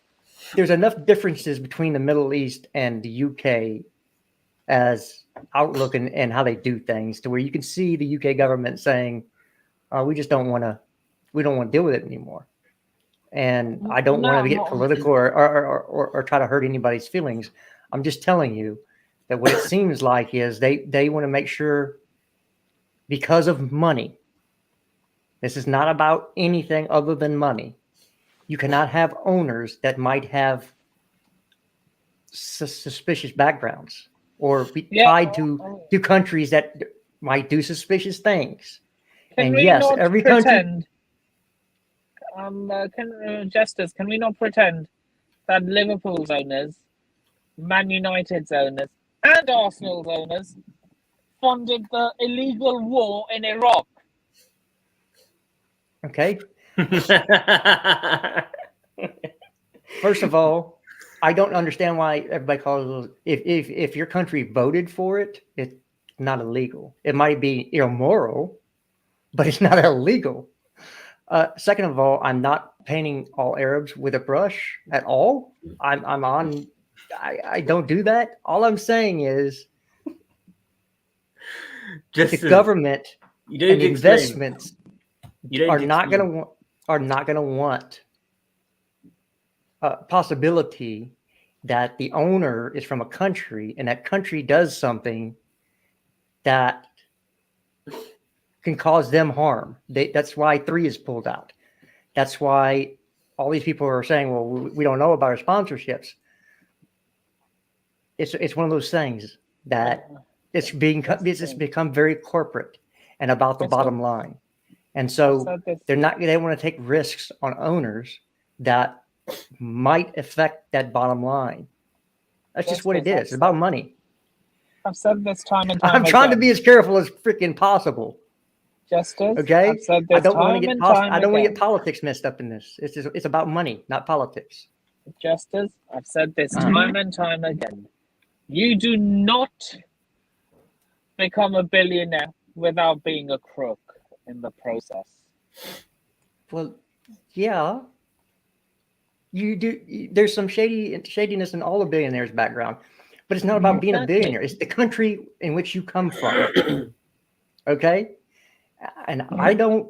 enough differences between the Middle East and the UK as outlook and how they do things to where you can see the UK government saying, we just don't want to deal with it anymore. And I don't want to get political or try to hurt anybody's feelings. I'm just telling you that what it seems like is they want to make sure, because of money, this is not about anything other than money. You cannot have owners that might have suspicious backgrounds or be tied to countries that might do suspicious things. Can and we yes, not every pretend? country. Justice, can we not pretend that Liverpool's owners, Man United's owners, and Arsenal's owners funded the illegal war in Iraq? Okay. First of all, I don't understand why everybody calls it. If your country voted for it, it's not illegal. It might be immoral, but it's not illegal. Second of all, I'm not painting all Arabs with a brush at all. I don't do that. All I'm saying is the government and investments are not going to want a possibility that the owner is from a country and that country does something that can cause them harm. That's why 3 is pulled out. That's why all these people are saying, well, we don't know about our sponsorships. It's one of those things that it's become very corporate and about the bottom line. And so they want to take risks on owners that might affect that bottom line. That's just what it is. It's about money. I've said this time and time I'm trying to be as careful as freaking possible. Justice. Okay. I've said this I don't want to again. get politics messed up in this. It's about money, not politics. Justice. I've said this time and time again. You do not become a billionaire without being a crook in the process. Well, yeah. You do. There's some shadiness in all the billionaires' background, but it's not about being a billionaire. It's the country in which you come from. Okay. And I don't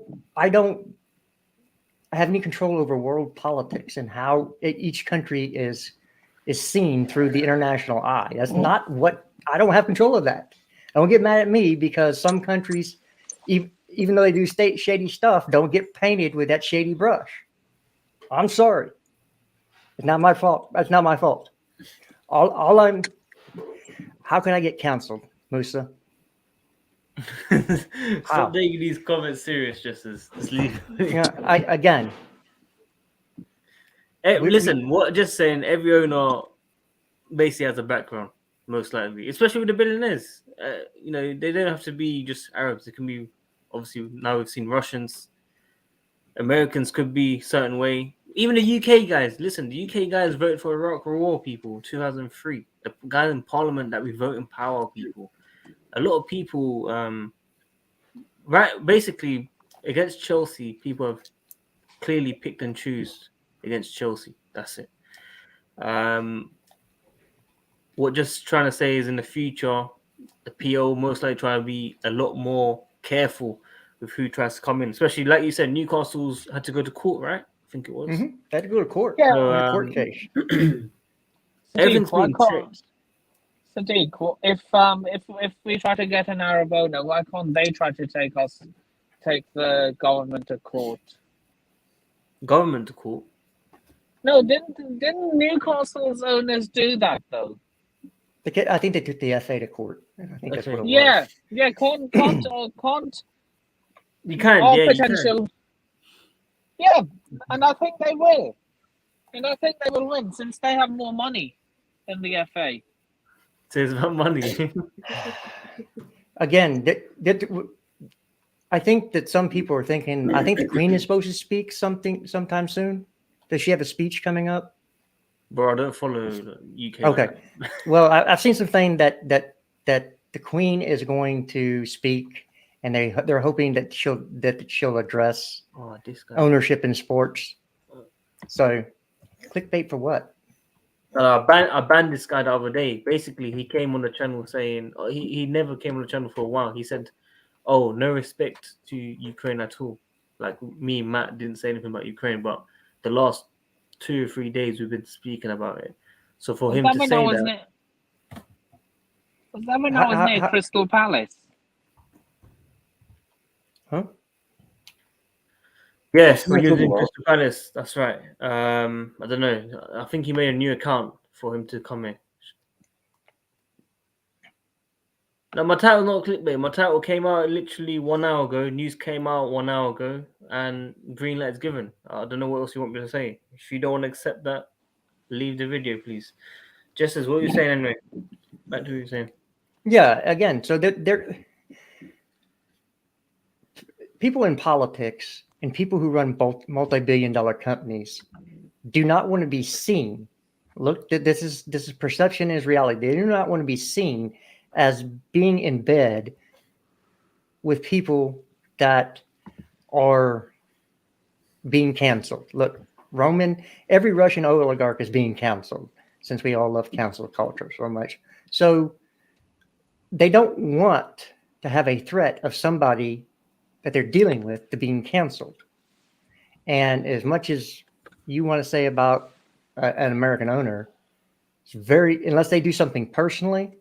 have any control over world politics and how each country is seen through the international eye. That's not what I don't have control of that. Don't get mad at me because some countries, even though they do shady stuff, don't get painted with that shady brush. I'm sorry. It's not my fault. That's not my fault. How can I get canceled, Musa? Stop taking these comments serious, Justice. Again. Listen, just saying, every owner basically has a background, most likely, especially with the billionaires. They don't have to be just Arabs. It can be, obviously, now we've seen Russians. Americans could be certain way. Even the UK guys, listen, the UK guys voted for Iraq War, people, 2003. The guys in Parliament that we vote in power, people. A lot of people, right, basically against Chelsea, people have clearly picked and choose against Chelsea. That's it. What just trying to say is in the future, the PO most likely try to be a lot more careful with who tries to come in, especially like you said, Newcastle's had to go to court, right? I think it was. They had to go to court. Yeah. So, In a court case. everything's why been can't checked. Sadiq, if we try to get an Arab owner, why can't they try to take the government to court? Government to court. No, didn't Newcastle's owners do that though? I think they took the FA to court. I think that's what it was. Yeah, can't You can, all yeah, you can. potential. Yeah, and I think they will. And I think they will win since they have more money than the FA. So it's about money. Again, I think that some people are thinking. I think the Queen is supposed to speak sometime soon. Does she have a speech coming up? Bro, I don't follow the UK. Okay. Like that. Well, I've seen something that the Queen is going to speak, and they're hoping that she'll address Oh, this guy. ownership in sports. So, clickbait for what? I banned this guy the other day. Basically, he came on the channel saying he never came on the channel for a while. He said, "Oh, no respect to Ukraine at all." Like me and Matt didn't say anything about Ukraine, but the last 2 or 3 days we've been speaking about it. So for him to say that, Was that when I was near Crystal Palace? Huh? yes, Who when are he you was in talking about? Crystal Palace, that's right. I don't know. I think he made a new account for him to come in. Now, my title's not clickbait. My title came out literally 1 hour ago. News came out 1 hour ago, and green light is given. I don't know what else you want me to say. If you don't want to accept that, leave the video, please. Just as what you're saying anyway. Back to what you're saying. Yeah. Again, so they're people in politics and people who run both multi-billion-dollar companies do not want to be seen. Look, this is perception is reality. They do not want to be seen as being in bed with people that are being canceled. Look, every Russian oligarch is being canceled since we all love cancel culture so much. So they don't want to have a threat of somebody that they're dealing with to being canceled. And as much as you want to say about an American owner, it's unless they do something personally,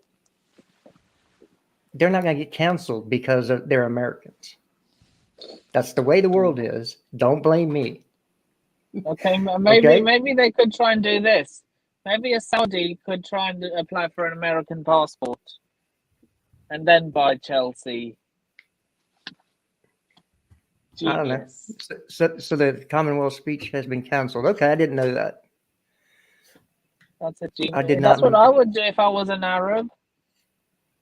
they're not going to get canceled because they're Americans. That's the way the world is. Don't blame me. Okay, maybe they could try and do this. Maybe a Saudi could try and apply for an American passport and then buy Chelsea. Genius. I don't know. So the Commonwealth speech has been canceled. Okay, I didn't know that. That's a genius. I did That's not what know. I would do if I was an Arab.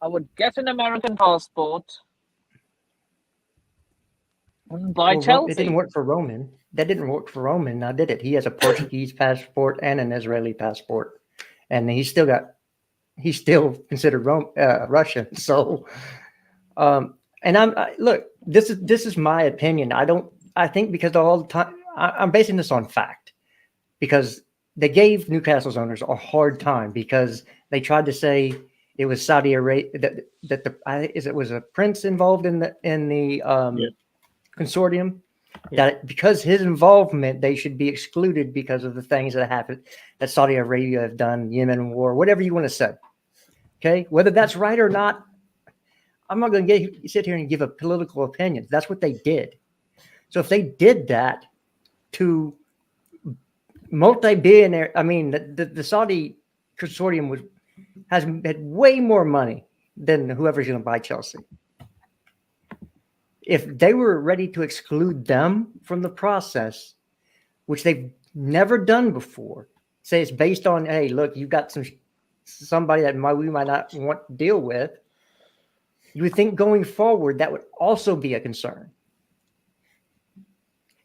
I would get an American passport and buy Chelsea. It didn't work for Roman. That didn't work for Roman. Now did it? He has a Portuguese passport and an Israeli passport, and he's still considered Russian. So, and look. This is my opinion. I think because all the time I'm basing this on fact, because they gave Newcastle's owners a hard time because they tried to say it was Saudi Arabia it was a prince involved in the consortium, that because his involvement they should be excluded because of the things that happened that Saudi Arabia have done, Yemen war, whatever you want to say. Okay, whether that's right or not, I'm not going to sit here and give a political opinion. That's what they did. So if they did that to multi-billionaire, I mean, the Saudi consortium had way more money than whoever's going to buy Chelsea. If they were ready to exclude them from the process, which they've never done before, say it's based on, hey, look, you've got somebody that we might not want to deal with, you would think going forward that would also be a concern.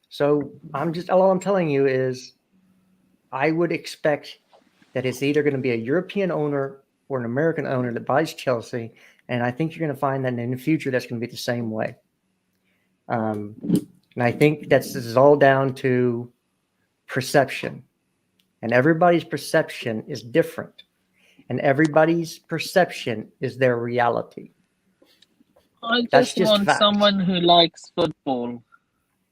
So all I'm telling you is I would expect that it's either going to be a European owner or an American owner that buys Chelsea. And I think you're going to find that in the future, that's going to be the same way. And I think this is all down to perception. And everybody's perception is different. And everybody's perception is their reality. I That's just just want fact. someone who likes football.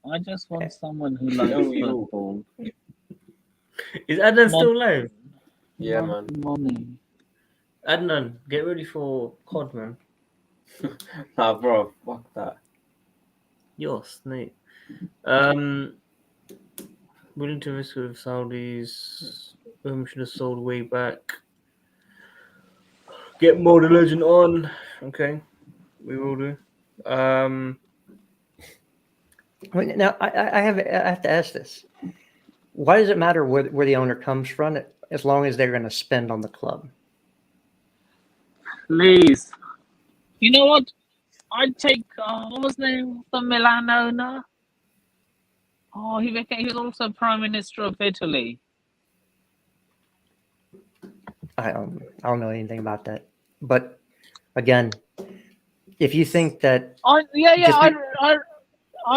I just want someone who likes Don't we all? football. Is Adnan Not- still alive? Yeah, not man. money. Adnan, get ready for COD, man. Nah, bro, fuck that. Yo, snake. Willing to risk with Saudis. Should have sold way back. Get more the legend on. Okay, we will do. Now, I have to ask this. Why does it matter where the owner comes from as long as they're going to spend on the club? Please. You know what? I'd take, what was the name of the Milan owner? Oh, he was also Prime Minister of Italy. I don't know anything about that. But again, if you think that I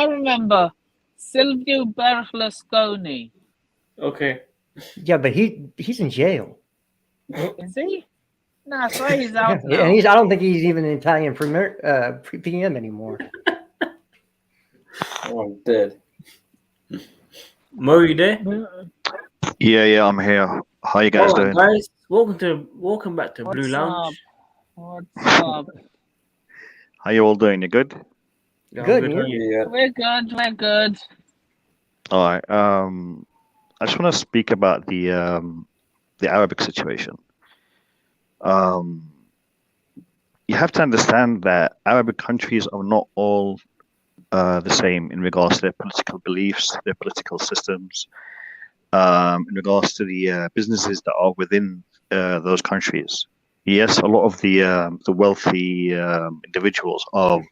remember Silvio Berlusconi. Okay. yeah, but he's in jail. Is he? No, so he's out now. And I don't think he's even an Italian PM anymore. Oh, I'm dead. Mo, you there? Yeah, I'm here. How you guys doing? Guys, welcome back to Blue What's Lounge. What's up? How you all doing? You good? Yeah, I'm Good, how yeah. are you? Yeah. We're good. All right. I just want to speak about the Arabic situation. You have to understand that Arabic countries are not all the same in regards to their political beliefs, their political systems, in regards to the businesses that are within those countries. Yes, a lot of the wealthy individuals are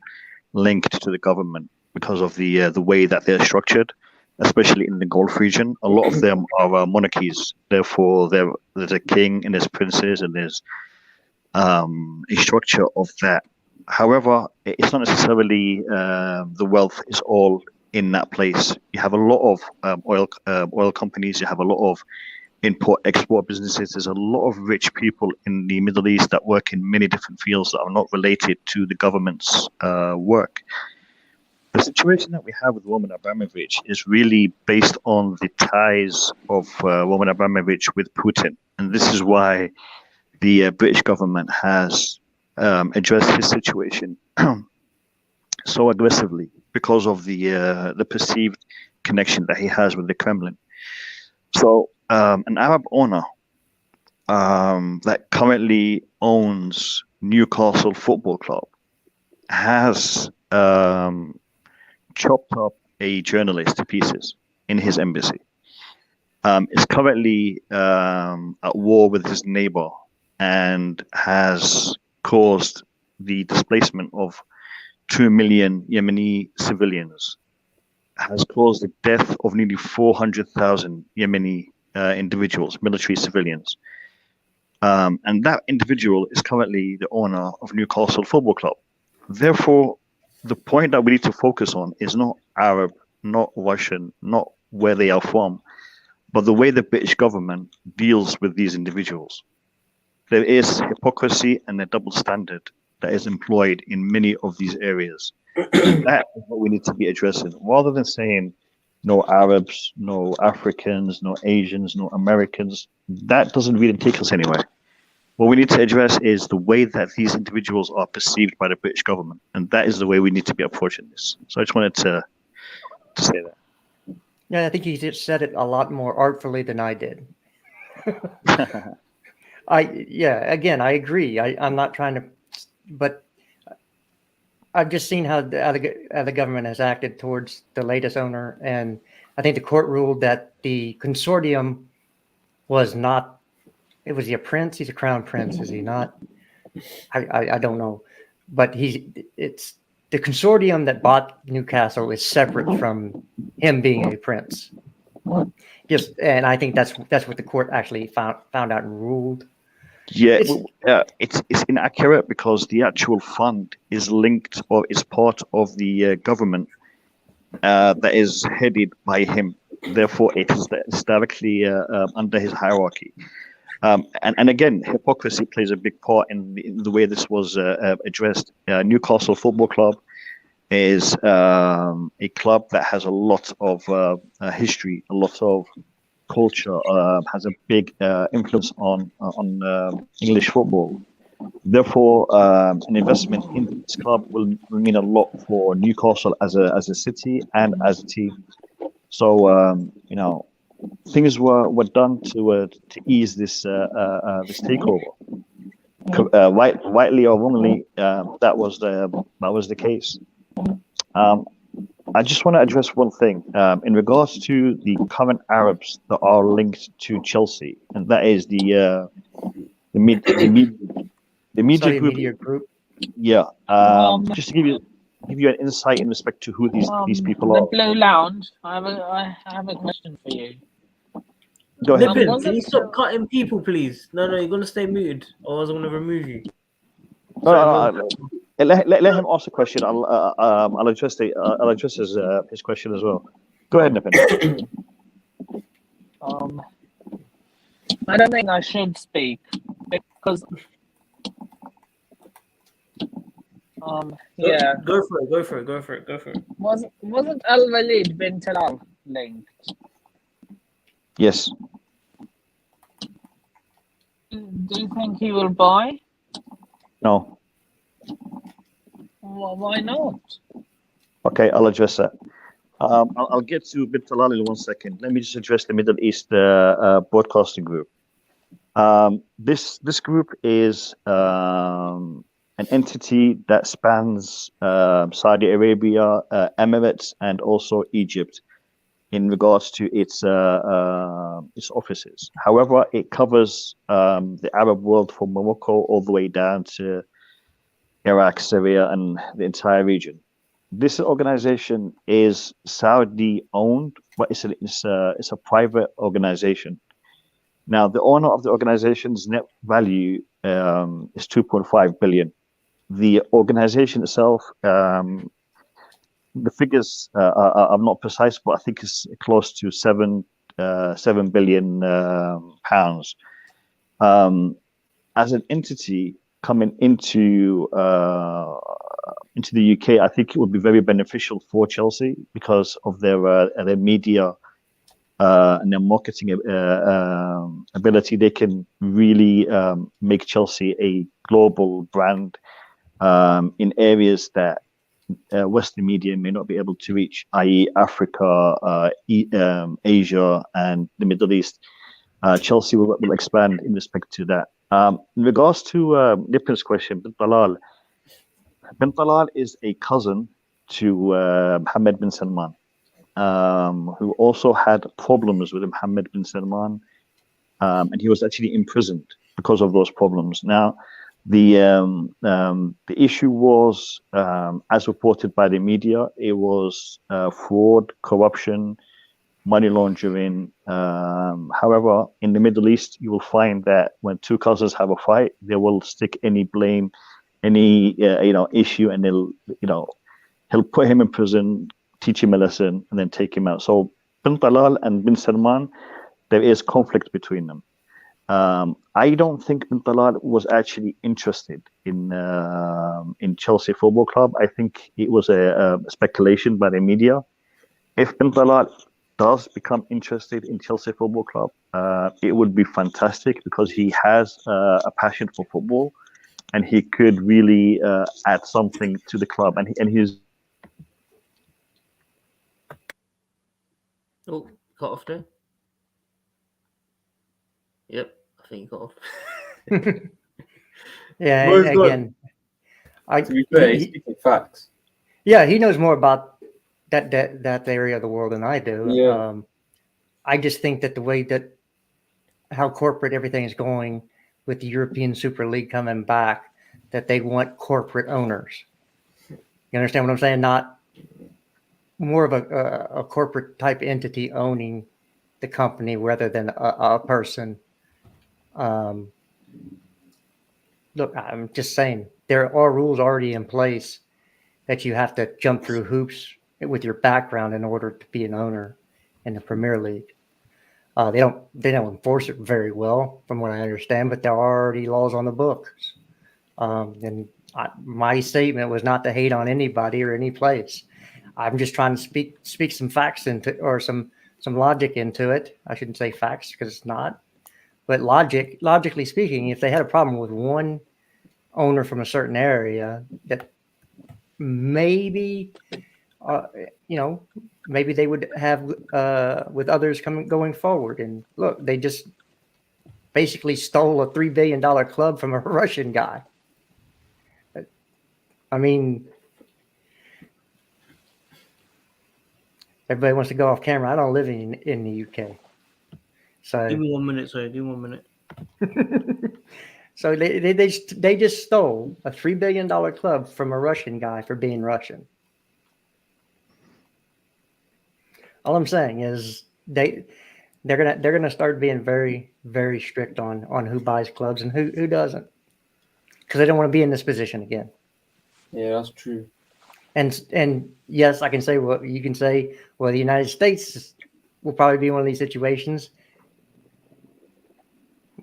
linked to the government because of the way that they're structured, especially in the Gulf region. A lot of them are monarchies. Therefore, there's a king and there's princes and there's a structure of that. However, it's not necessarily the wealth is all in that place. You have a lot of oil companies. You have a lot of import-export businesses. There's a lot of rich people in the Middle East that work in many different fields that are not related to the government's work. The situation that we have with Roman Abramovich is really based on the ties of Roman Abramovich with Putin. And this is why the British government has addressed his situation so aggressively, because of the perceived connection that he has with the Kremlin. So an Arab owner that currently owns Newcastle Football Club has chopped up a journalist to pieces in his embassy. Is currently at war with his neighbor and has caused the displacement of 2 million Yemeni civilians, has caused the death of nearly 400,000 Yemeni individuals, military civilians. And that individual is currently the owner of Newcastle Football Club. Therefore, the point that we need to focus on is not Arab, not Russian, not where they are from, but the way the British government deals with these individuals. There is hypocrisy and a double standard that is employed in many of these areas. That is what we need to be addressing, rather than saying no Arabs, no Africans, no Asians, no Americans. That doesn't really take us anywhere. What we need to address is the way that these individuals are perceived by the British government, and that is the way we need to be approaching this. So I just wanted to say that. Yeah, I think he just said it a lot more artfully than I did. Again, I agree. I'm not trying to, but I've just seen how the government has acted towards the latest owner, and I think the court ruled that the consortium was not. Was he a prince? He's a crown prince, is he not? I don't know, but the consortium that bought Newcastle is separate from him being a prince. And I think that's what the court actually found out and ruled. Yeah, it's inaccurate because the actual fund is linked or is part of the government that is headed by him. Therefore, it's directly under his hierarchy. And again, hypocrisy plays a big part in the way this was addressed. Newcastle Football Club is a club that has a lot of history, a lot of culture, has a big influence on English football. Therefore, an investment in this club will mean a lot for Newcastle as a city and as a team. So things were done to ease this takeover. Rightly or wrongly, that was the case. I just want to address one thing in regards to the current Arabs that are linked to Chelsea, and that is the media group. Yeah. Just to give you an insight in respect to who these people are. The Blue Lounge. I have a question for you. Go ahead. Nippin, can you stop cutting people, please? No, you're gonna stay muted, or else I'm gonna remove you. No. Let him ask a question. I'll address his question as well. Go ahead, Nippin. I don't think I should speak because yeah. Go for it. Wasn't Al Walid bin Talal linked? Yes. Do you think he will buy? No. Well, why not? Okay, I'll address that. I'll get to bin Talal in 1 second. Let me just address the Middle East broadcasting group. This group is an entity that spans Saudi Arabia, Emirates, and also Egypt in regards to its offices. However, it covers the Arab world from Morocco all the way down to Iraq, Syria, and the entire region. This organization is Saudi owned, but it's a private organization. Now, the owner of the organization's net value is 2.5 billion. The organization itself, the figures are not precise, but I think it's close to 7 billion pounds. As an entity coming into the UK, I think it would be very beneficial for Chelsea because of their media and their marketing ability. They can really make Chelsea a global brand in areas that Western media may not be able to reach, i.e. Africa, Asia, and the Middle East. Chelsea will expand in respect to that. In regards to Nippin's question, bin Talal is a cousin to Mohammed bin Salman, who also had problems with Mohammed bin Salman, and he was actually imprisoned because of those problems. Now, the issue was, as reported by the media, it was fraud, corruption, money laundering. However, in the Middle East, you will find that when two cousins have a fight, they will stick any blame, any issue, and he'll put him in prison, teach him a lesson, and then take him out. So bin Talal and bin Salman, there is conflict between them. I don't think bin Talal was actually interested in Chelsea Football Club. I think it was a speculation by the media. If bin Talal does become interested in Chelsea Football Club, it would be fantastic because he has a passion for football, and he could really add something to the club. And he's cut off there. Yep, I think he got off. Yeah, Where's again, to be fair, he's speaking facts. Yeah, he knows more about that area of the world than I do. Yeah. I just think that the way that how corporate everything is going with the European Super League coming back, that they want corporate owners. You understand what I'm saying? Not more of a corporate type entity owning the company rather than a person. Look, I'm just saying there are rules already in place that you have to jump through hoops with your background in order to be an owner in the Premier League. They don't enforce it very well, from what I understand, but there are already laws on the books. My statement was not to hate on anybody or any place. I'm just trying to speak some facts into, or some logic into it. I shouldn't say facts because it's not, but logically speaking, if they had a problem with one owner from a certain area, that maybe, maybe they would have with others going forward. And look, they just basically stole a $3 billion club from a Russian guy. I mean, everybody wants to go off camera. I don't live in the UK. So Give me 1 minute, sorry. Give me 1 minute. So they just stole a $3 billion club from a Russian guy for being Russian. All I'm saying is they're gonna start being very, very strict on who buys clubs and who doesn't, because they don't want to be in this position again. Yeah, that's true. And yes, I can say what you can say. Well, the United States will probably be one of these situations.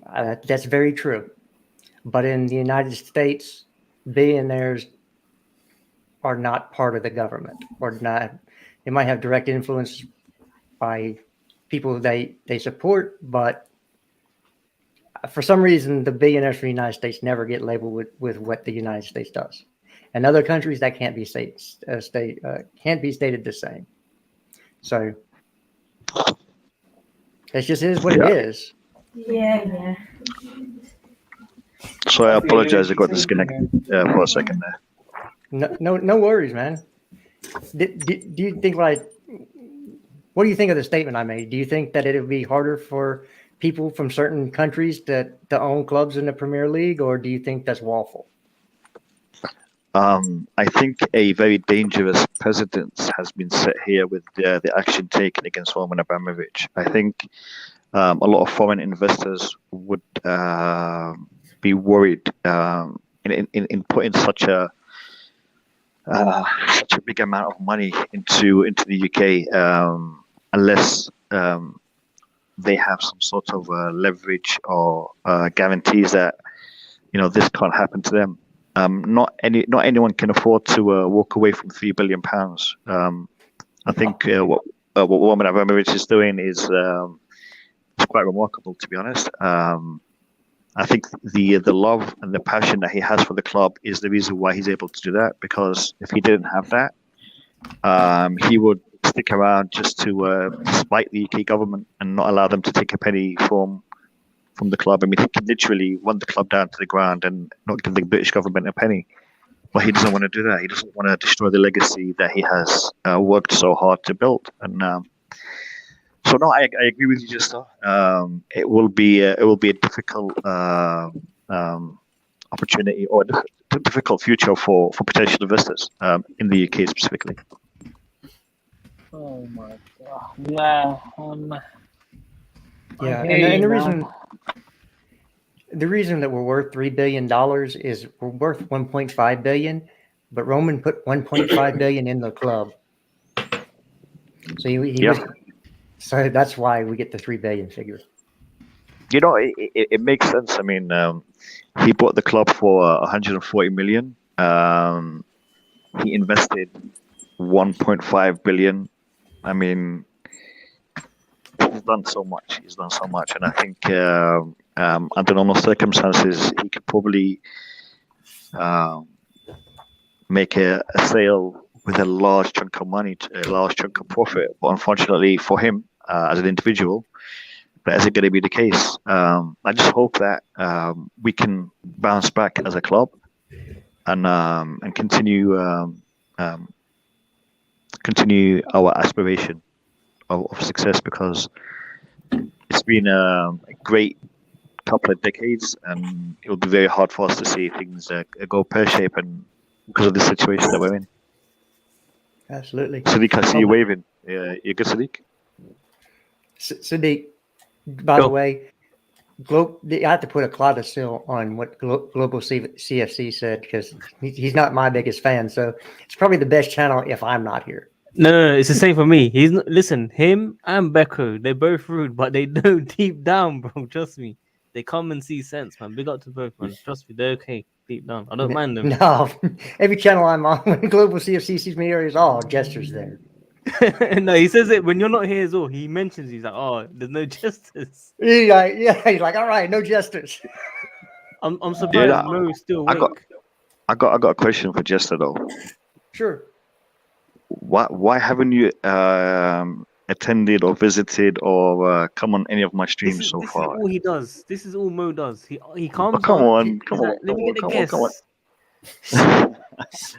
That's very true. But in the United States, billionaires are not part of the government, or not. They might have direct influence by people they support, but for some reason, the billionaires from the United States never get labeled with what the United States does. And other countries, that can't be stated the same. So it just is what it is. Yeah. So I apologize, I got disconnected for a second there. No worries, man. Do you think what do you think of the statement I made? Do you think that it would be harder for people from certain countries to own clubs in the Premier League, or do you think that's lawful? I think a very dangerous precedent has been set here with the action taken against Roman Abramovich. I think a lot of foreign investors would be worried in putting such a big amount of money into the UK unless they have some sort of leverage or guarantees that this can't happen to them. Not anyone can afford to walk away from £3 billion. I think what Roman Abramovich is doing is quite remarkable, to be honest. I think the love and the passion that he has for the club is the reason why he's able to do that. Because if he didn't have that, he would stick around just to spite the UK government and not allow them to take a penny from the club. I mean, he could literally run the club down to the ground and not give the British government a penny. But he doesn't want to do that. He doesn't want to destroy the legacy that he has worked so hard to build. And so, no, I agree with you, just it will be a difficult opportunity, or a difficult future for potential investors in the UK specifically. Oh my god! Yeah, and the reason that we're worth $3 billion is we're worth $1.5 billion, but Roman put $1.5 billion in the club. So he was, so that's why we get the $3 billion figure. It makes sense. I mean, he bought the club for 140 million. He invested 1.5 billion. I mean, he's done so much. And I think under normal circumstances, he could probably make a sale with a large chunk of money, a large chunk of profit. But unfortunately for him, as an individual, that isn't going to be the case. I just hope that we can bounce back as a club and continue our aspiration of success, because it's been a great couple of decades, and it will be very hard for us to see things go pear-shaped, and because of the situation that we're in. Absolutely. Sadiq, I see you waving. Yeah, you good, Sadiq? Sadiq, by the Go. way, I have to put a codicil on what Global CFC said because he's not my biggest fan. So it's probably the best channel if I'm not here. No, it's the same for me. He's not, listen, him and Becco, they're both rude, but they know deep down, bro. Trust me. They come and see sense, man. Big up to both, man. Trust me, they're okay deep down. I don't mind them. No, every channel I'm on, when Global CFC sees me here, is all gestures there. No, he says it when you're not here as well. He mentions he's like, oh, there's no justice. He's like, all right, no gestures. I'm surprised Yeah, Mo's still I awake. got a question for Jester though. Sure. Why haven't you attended or visited or come on any of my This streams is so this is far? all he does. This is all Mo does. He comes come on. on, come he's on, like, let me get a come guess. on.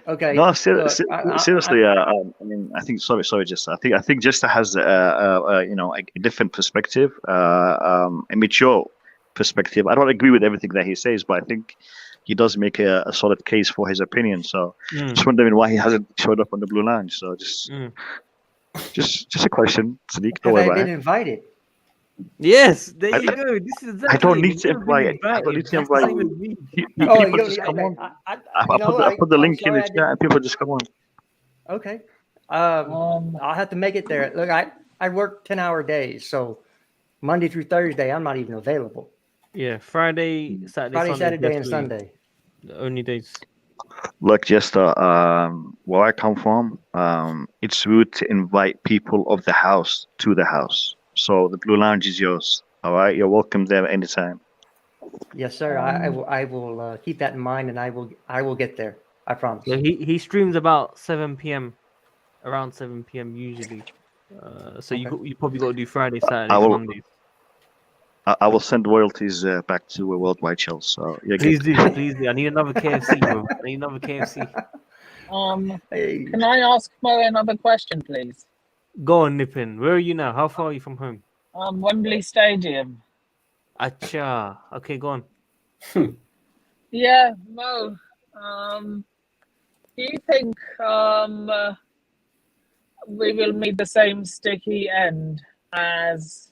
Okay. No, look, seriously. I mean, I think. Sorry, Jester. I think Jester has a different perspective, a mature perspective. I don't agree with everything that he says, but I think he does make a solid case for his opinion. So, just wondering why he hasn't showed up on the Blue Lounge. So, just a question, Sadiq. Don't have worry I about been it. invited? Yes, there you go. This is exactly I don't it. need to You've never been invite. I don't need to That's the invite same you. as me. Oh, People just come on. I put the link in the chat, and people just come on. Okay. I'll have to make it there. Look, I work 10-hour days, so Monday through Thursday, I'm not even available. Yeah, Friday, Saturday, and Sunday. The only days. Look, Jester, where I come from, it's rude to invite people of the house to the house. So the Blue Lounge is yours. All right, you're welcome there anytime. Yes, sir. I will keep that in mind, and I will get there. I promise. So he streams about 7 p.m. around 7 p.m. usually. So Okay. you probably got to do Friday, Saturdays, I will- Mondays. I will send royalties back to WorldWideChels. So yeah, Please do. I need another KFC, bro. I need another KFC. Hey. Can I ask Mo another question, please? Go on, Nippin. Where are you now? How far are you from home? Wembley Stadium. Acha. Okay, go on. Yeah, Mo. Do you think we will meet the same sticky end as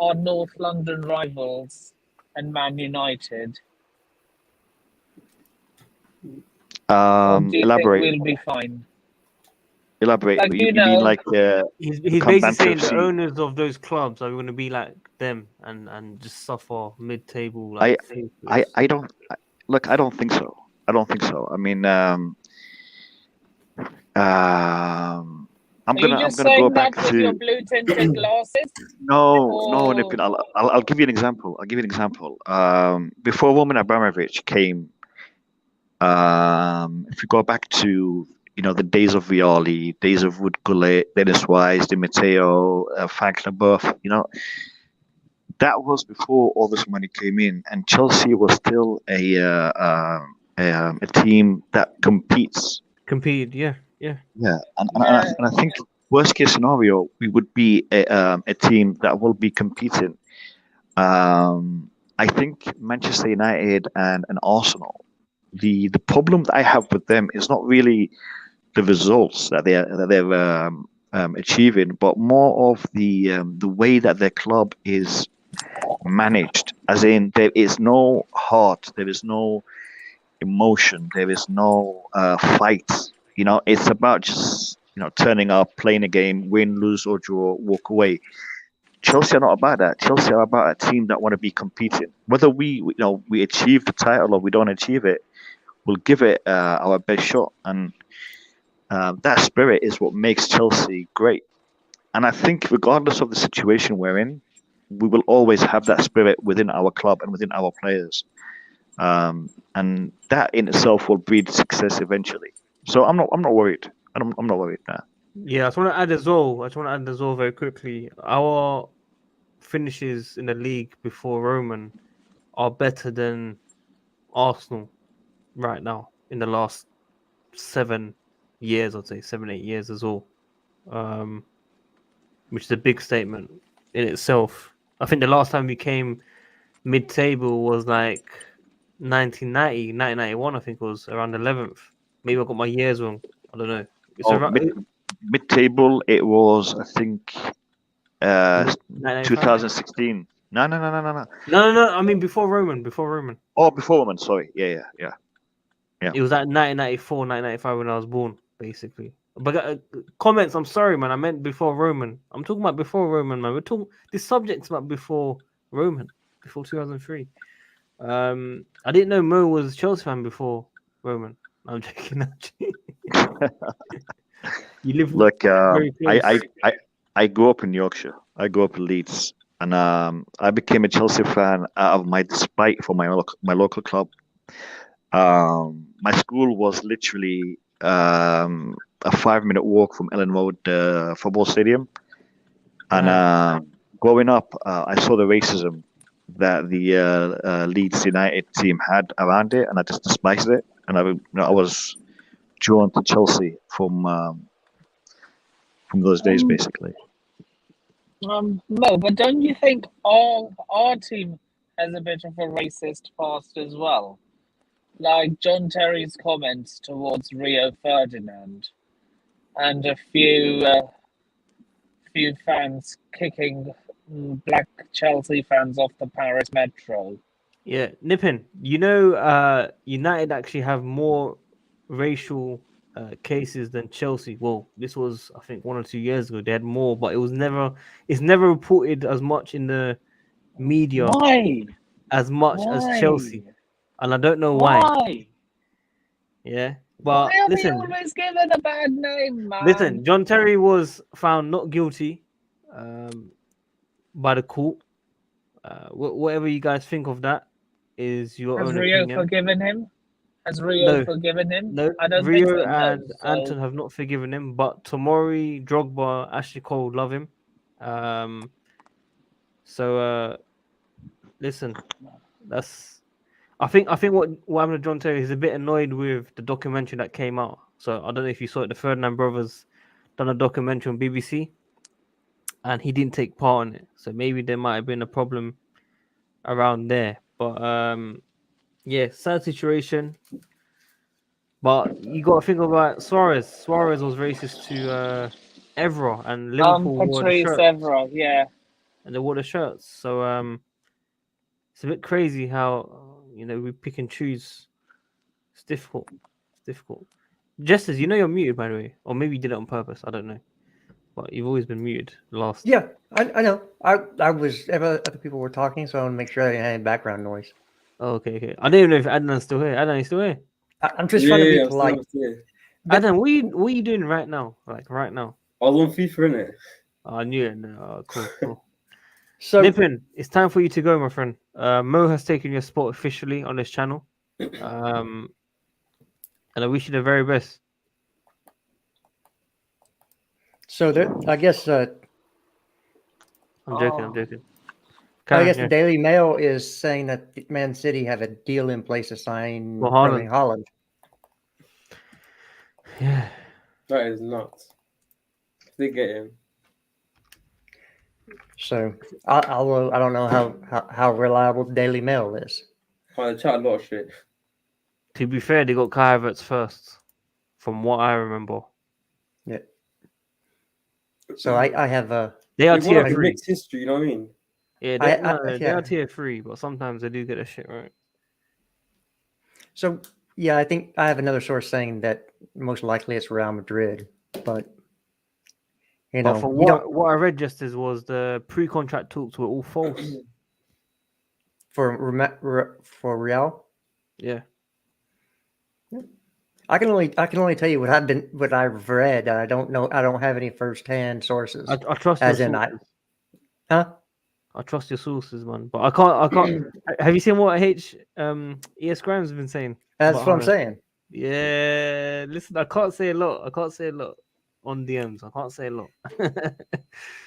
our North London rivals and Man United? Or do you Elaborate. think we'll be fine? Elaborate. Like, You mean like He's come basically saying the fantasy. owners of those clubs are going to be like them and just suffer mid-table. Like I don't look. I don't think so. I mean, I'm Are you gonna just go saying back that with your to blue tinted glasses? no, Nipin. I'll give you an example. Before Roman Abramovich came, if you go back to the days of Violi, days of Wood Gullet, Dennis Wise, Di Matteo, Frank Leboeuf, that was before all this money came in, and Chelsea was still a team that competes. Competed, yeah. Yeah, and I think worst case scenario, we would be a team that will be competing. I think Manchester United and Arsenal, the problem that I have with them is not really the results that they're achieving, but more of the way that their club is managed. As in, there is no heart, there is no emotion, there is no fight. It's about just turning up, playing a game, win, lose or draw, walk away. Chelsea are not about that. Chelsea are about a team that want to be competing. Whether we achieve the title or we don't achieve it, we'll give it our best shot. And that spirit is what makes Chelsea great. And I think regardless of the situation we're in, we will always have that spirit within our club and within our players. And that in itself will breed success eventually. So I'm not worried. I'm not worried now. Yeah, I just want to add as well very quickly. Our finishes in the league before Roman are better than Arsenal right now in the last 7 years, I'd say 7-8 years as well. Which is a big statement in itself. I think the last time we came mid-table was like 1991, I think it was around 11th. Maybe I got my years wrong. I don't know. It's around mid-table. It was, I think, 1995? 2016. No. No. I mean before Roman. Before Roman. Oh, before Roman. Sorry. Yeah. Yeah. It was at 1994, 1995 when I was born, basically. But comments, I'm sorry, man. I meant before Roman. I'm talking about before Roman, man. We're talking. This subject's about before Roman, before 2003. I didn't know Mo was a Chelsea fan before Roman. I'm joking. Actually. You live Look, very close. I grew up in Yorkshire. I grew up in Leeds, and I became a Chelsea fan out of my despite for my local club. My school was literally a 5-minute walk from Ellen Road football stadium, and growing up, I saw the racism that the Leeds United team had around it, and I just despised it. And I was drawn to Chelsea from those days, basically. No, but don't you think our team has a bit of a racist past as well? Like John Terry's comments towards Rio Ferdinand, and a few fans kicking black Chelsea fans off the Paris metro. Yeah, Nippin. You know, United actually have more racial cases than Chelsea. Well, this was I think 1 or 2 years ago. They had more, but it's never reported as much in the media Why? as much as Chelsea, and I don't know why. Why? Yeah, but Why are listen, we always given a bad name, man? listen. John Terry was found not guilty by the court. Whatever you guys think of that is your Has own Rio opinion. forgiven him? Has Rio No. forgiven him? No, I don't Rio think so. and So- Anton have not forgiven him, but Tomori, Drogba, Ashley Cole love him. Listen, that's. I think what happened to John Terry is a bit annoyed with the documentary that came out. So I don't know if you saw it. The Ferdinand brothers done a documentary on BBC, and he didn't take part in it. So maybe there might have been a problem around there. But yeah, sad situation. But you got to think about Suarez. Suarez was racist to Evra, and Liverpool wore the Patrice shirts, Evra, yeah. and they wore the shirts. So it's a bit crazy how we pick and choose. It's difficult. It's difficult. Just as you know, you're muted, by the way, or maybe you did it on purpose. I don't know, but you've always been muted. Last. Yeah, I know. I was other people were talking, so I want to make sure I didn't have any background noise. Oh, okay. I don't even know if Adnan's still here. Adnan, you still here? I'm just trying to be I'm polite. still- Adnan, what are you doing right now? Like right now? I was on FIFA, innit? Oh, I knew it. No, cool. So Nippin, it's time for you to go, my friend. Mo has taken your spot officially on this channel. And I wish you the very best. So there, I guess I'm joking. I guess Yeah. the Daily Mail is saying that Man City have a deal in place to sign Well, Haaland. Erling Haaland. Yeah. That is nuts. They get him. So although I don't know how reliable the Daily Mail is. Oh, they chat a lot of shit. To be fair, they got Kai Havertz first, from what I remember. Yeah. So I have a. They are They want tier to 3. mix history, you know what I mean? Yeah, they yeah. are tier 3, but sometimes they do get a shit right. So yeah, I think I have another source saying that most likely it's Real Madrid, but But from what I read just as was the pre-contract talks were all false. for Real. Yeah. I can only tell you what I've read. I don't know. I don't have any firsthand sources. I trust your As in, sources. Huh? I trust your sources, man. But I can't. Have you seen what ES Graham's been saying? That's about what I'm Haaland? saying. Yeah, listen, I can't say a lot. On DMs. I can't say a lot.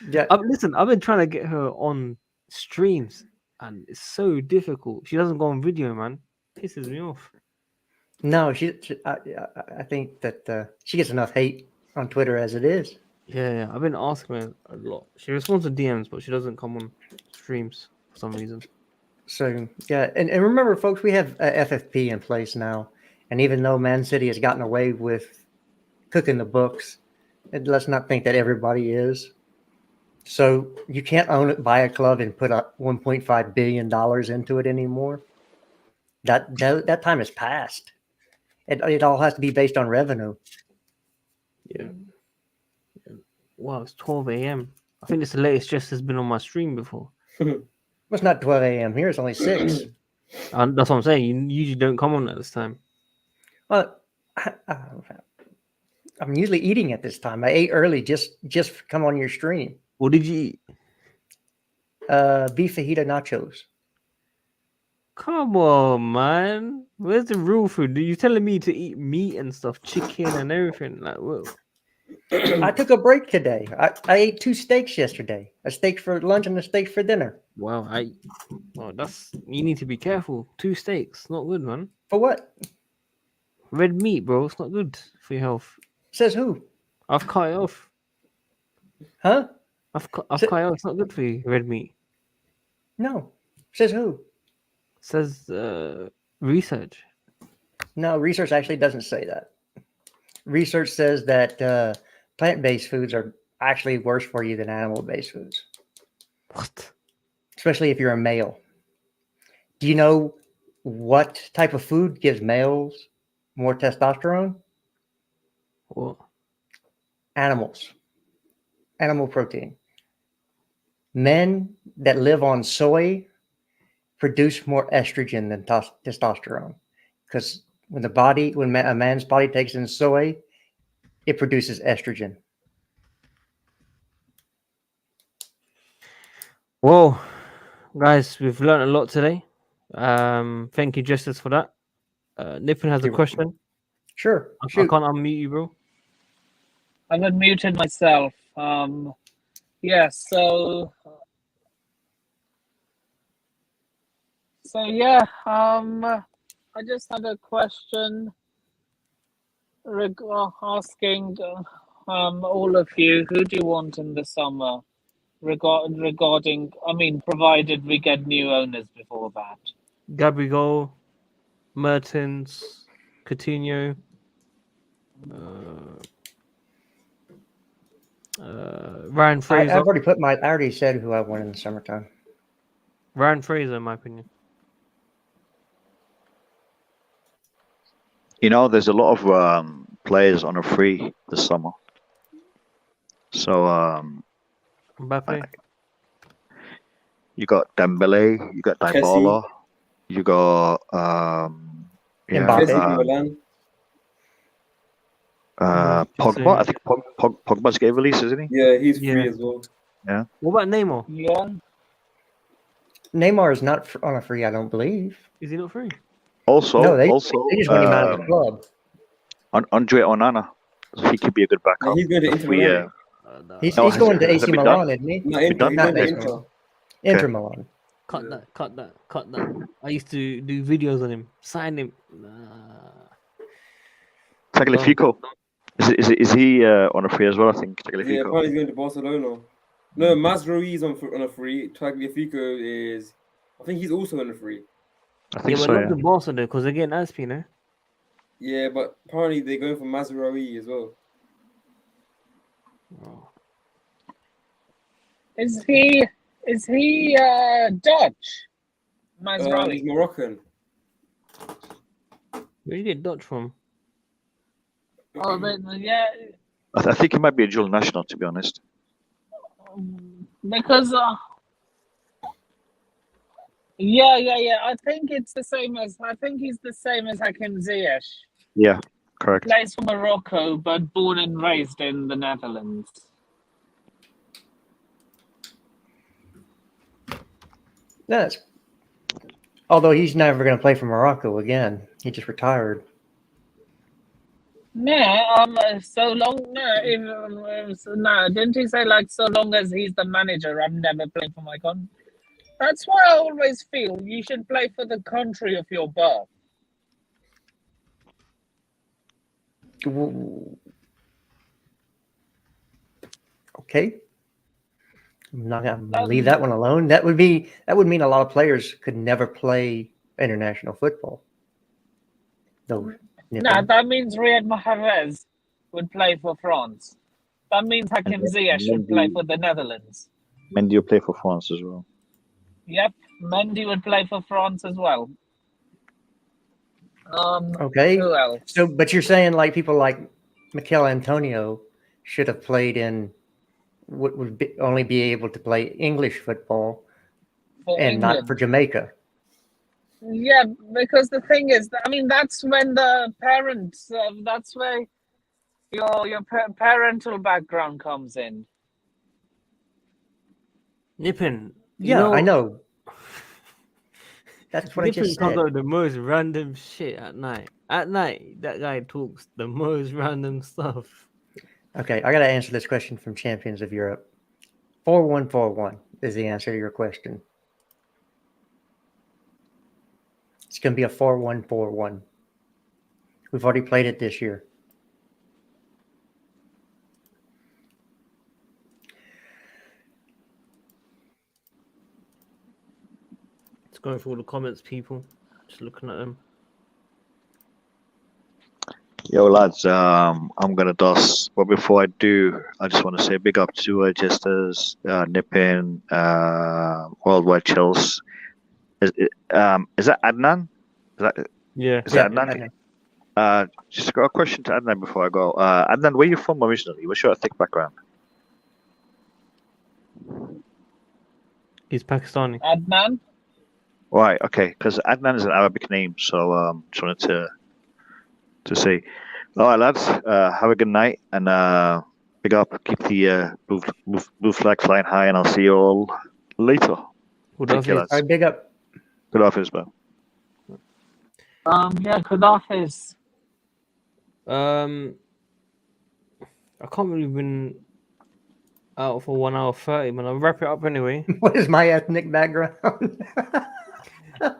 Yeah. Listen, I've been trying to get her on streams, and it's so difficult. She doesn't go on video, man. Pisses me off. No, I think that she gets enough hate on Twitter as it is. Yeah, I've been asking her a lot. She responds to DMs, but she doesn't come on streams for some reason. So yeah, and remember, folks, we have FFP in place now, and even though Man City has gotten away with cooking the books, And let's not think that everybody is. So you can't buy a club and put $1.5 billion into it anymore. That time has passed. It all has to be based on revenue. Yeah. Wow, it's 12 a.m. I think it's the latest Jess has been on my stream before. It's not 12 a.m. here. It's only 6. That's what I'm saying. You usually don't come on at this time. Well, I'm usually eating at this time. I ate early just to come on your stream. What did you eat? Beef fajita nachos. Come on, man. Where's the real food? Are you telling me to eat meat and stuff, chicken and everything? Like, whoa. I took a break today. I ate 2 steaks yesterday. A steak for lunch and a steak for dinner. Wow, you need to be careful. 2 steaks, not good, man. For what? Red meat, bro. It's not good for your health. Says who? I've cut it off. Huh? I've cut it off. It's not good for you, red meat. No. Says who? Says research. No, research actually doesn't say that. Research says that plant-based foods are actually worse for you than animal-based foods. What? Especially if you're a male. Do you know what type of food gives males more testosterone? What? Animals. Animal protein. Men that live on soy produce more estrogen than testosterone, because when a man's body takes in soy, it produces estrogen. Well, guys, we've learned a lot today. Thank you, Justice, for that. Nippon has a question. Sure. I can't unmute you, bro. I've unmuted myself. Yeah, so yeah, I just had a question asking all of you, who do you want in the summer? Regarding, I mean, provided we get new owners before that. Gabriel, Mertens, Coutinho, Ryan Fraser. I've already I already said who I want in the summertime. Ryan Fraser, in my opinion. You know, there's a lot of players on a free this summer. So Mbappe. You got Dembele, you got Dybala, you got Mbappe. Pogba. I think Pogba's getting released, isn't he? Yeah, he's free as well. Yeah. What about Neymar? Yeah. Neymar is not on a free, I don't believe. Is he not free? Also, No, they just want him out of the club. Andre Onana, he could be a good backup. Yeah, he's going to Inter Milan. He's going to AC Milan, isn't he? No, Inter. Inter Milan. Cut that. I used to do videos on him. Sign him. Tagliafico. Is he on a free as well? I think Tagliafico. Yeah, probably he's going to Barcelona. No, Mazraoui is on a free. Tagliafico is, I think he's also on a free. I think but so. not the Barcelona because they're getting Aspi, no? Yeah, but apparently they're going for Mazraoui as well. Oh. Is he Dutch? Mazraoui. He's Moroccan. Where did you get Dutch from? Oh, but yeah. I think he might be a dual national, to be honest. Because yeah. I think he's the same as Hakim Ziyech. Yeah, correct. Plays for Morocco, but born and raised in the Netherlands. That's. Although he's never going to play for Morocco again. He just retired. No, so long. No, didn't he say like so long as he's the manager, I'm never playing for my country? That's why I always feel you should play for the country of your birth. Okay. I'm not going to leave that one alone. That would mean a lot of players could never play international football. Though. No, that means Riyad Mahrez would play for France. That means Hakim Ziyech should play for the Netherlands. Mendy will play for France as well. Yep, Mendy would play for France as well. Okay. Who else? So, but you're saying like people like Mikel Antonio should have played in would only be able to play English football For and England. not for Jamaica. Yeah, because the thing is, I mean, that's when the parents, that's where your parental background comes in. Nippin. Yeah, I know. That's what I Nippin just comes said. up with the most random shit at night. At night, that guy talks the most random stuff. Okay, I got to answer this question from Champions of Europe. 4141 is the answer to your question. It's going to be a 4141. We've already played it this year. Let's go through all the comments, people. Just looking at them. Yo, lads, I'm gonna DOS, but before I do, I just want to say big up to Jesters, Nippin, WorldWideChels. Is that Adnan? Yeah. Is that Adnan? Just got a question to Adnan before I go. Adnan, where are you from originally? What's your ethnic background? He's Pakistani. Adnan? Right, okay, because Adnan is an Arabic name, so just wanted to say. All right, lads, have a good night, and big up, keep the blue flag flying high, and I'll see you all later. Take care, lads. All right, big up. Good office, man. Yeah, Khadafis. I can't believe we've been out for 1 hour 30, man. I'll wrap it up anyway. What is my ethnic background?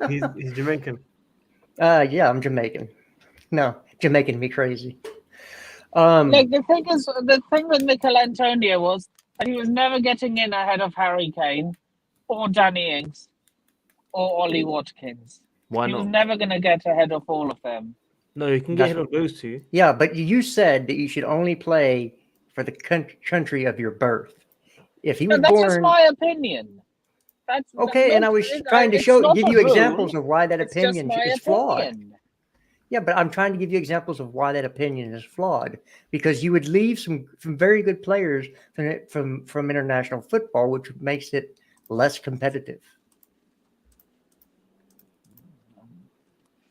He's Jamaican. Yeah, I'm Jamaican. No, Jamaican me crazy. Like the thing with Mikel Antonio was that he was never getting in ahead of Harry Kane or Danny Ings or Ollie Watkins. Why He was not? never going to get ahead of all of them. No, you can get ahead of those two. Yeah, but you said that you should only play for the country of your birth. If he was That's born, just my opinion. That's okay, and I was trying to give you examples of why that opinion is flawed. Yeah, but I'm trying to give you examples of why that opinion is flawed, because you would leave some very good players from international football, which makes it less competitive.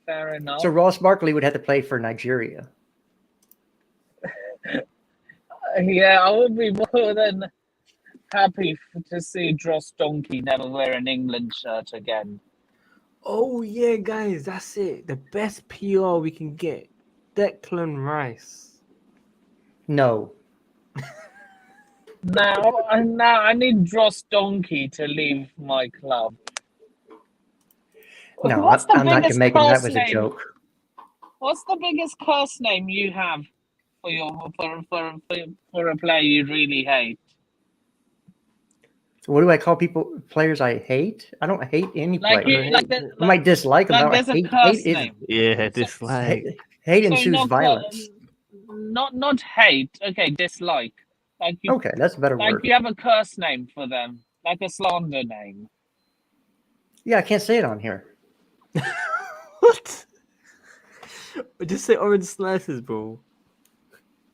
Fair enough. So Ross Barkley would have to play for Nigeria. Yeah, I would be more than happy to see Dross Donkey never wear an England shirt again. Oh yeah, guys, that's it. The best PR we can get. Declan Rice. No. Now I need Dross Donkey to leave my club. No, What's the I'm not biggest Jamaican. That curse was a name? joke. What's the biggest curse name you have for a player you really hate? What do I call players I hate? I don't hate any Like player. you, like I might dislike them. like but there's a hate curse is name. Yeah, dislike. hate So ensues not violence. Not hate. Okay, dislike. Like you, Okay, that's a better like word. you have a curse name for them, like a slander name. Yeah, I can't say it on here. What? Just say orange slices, bro.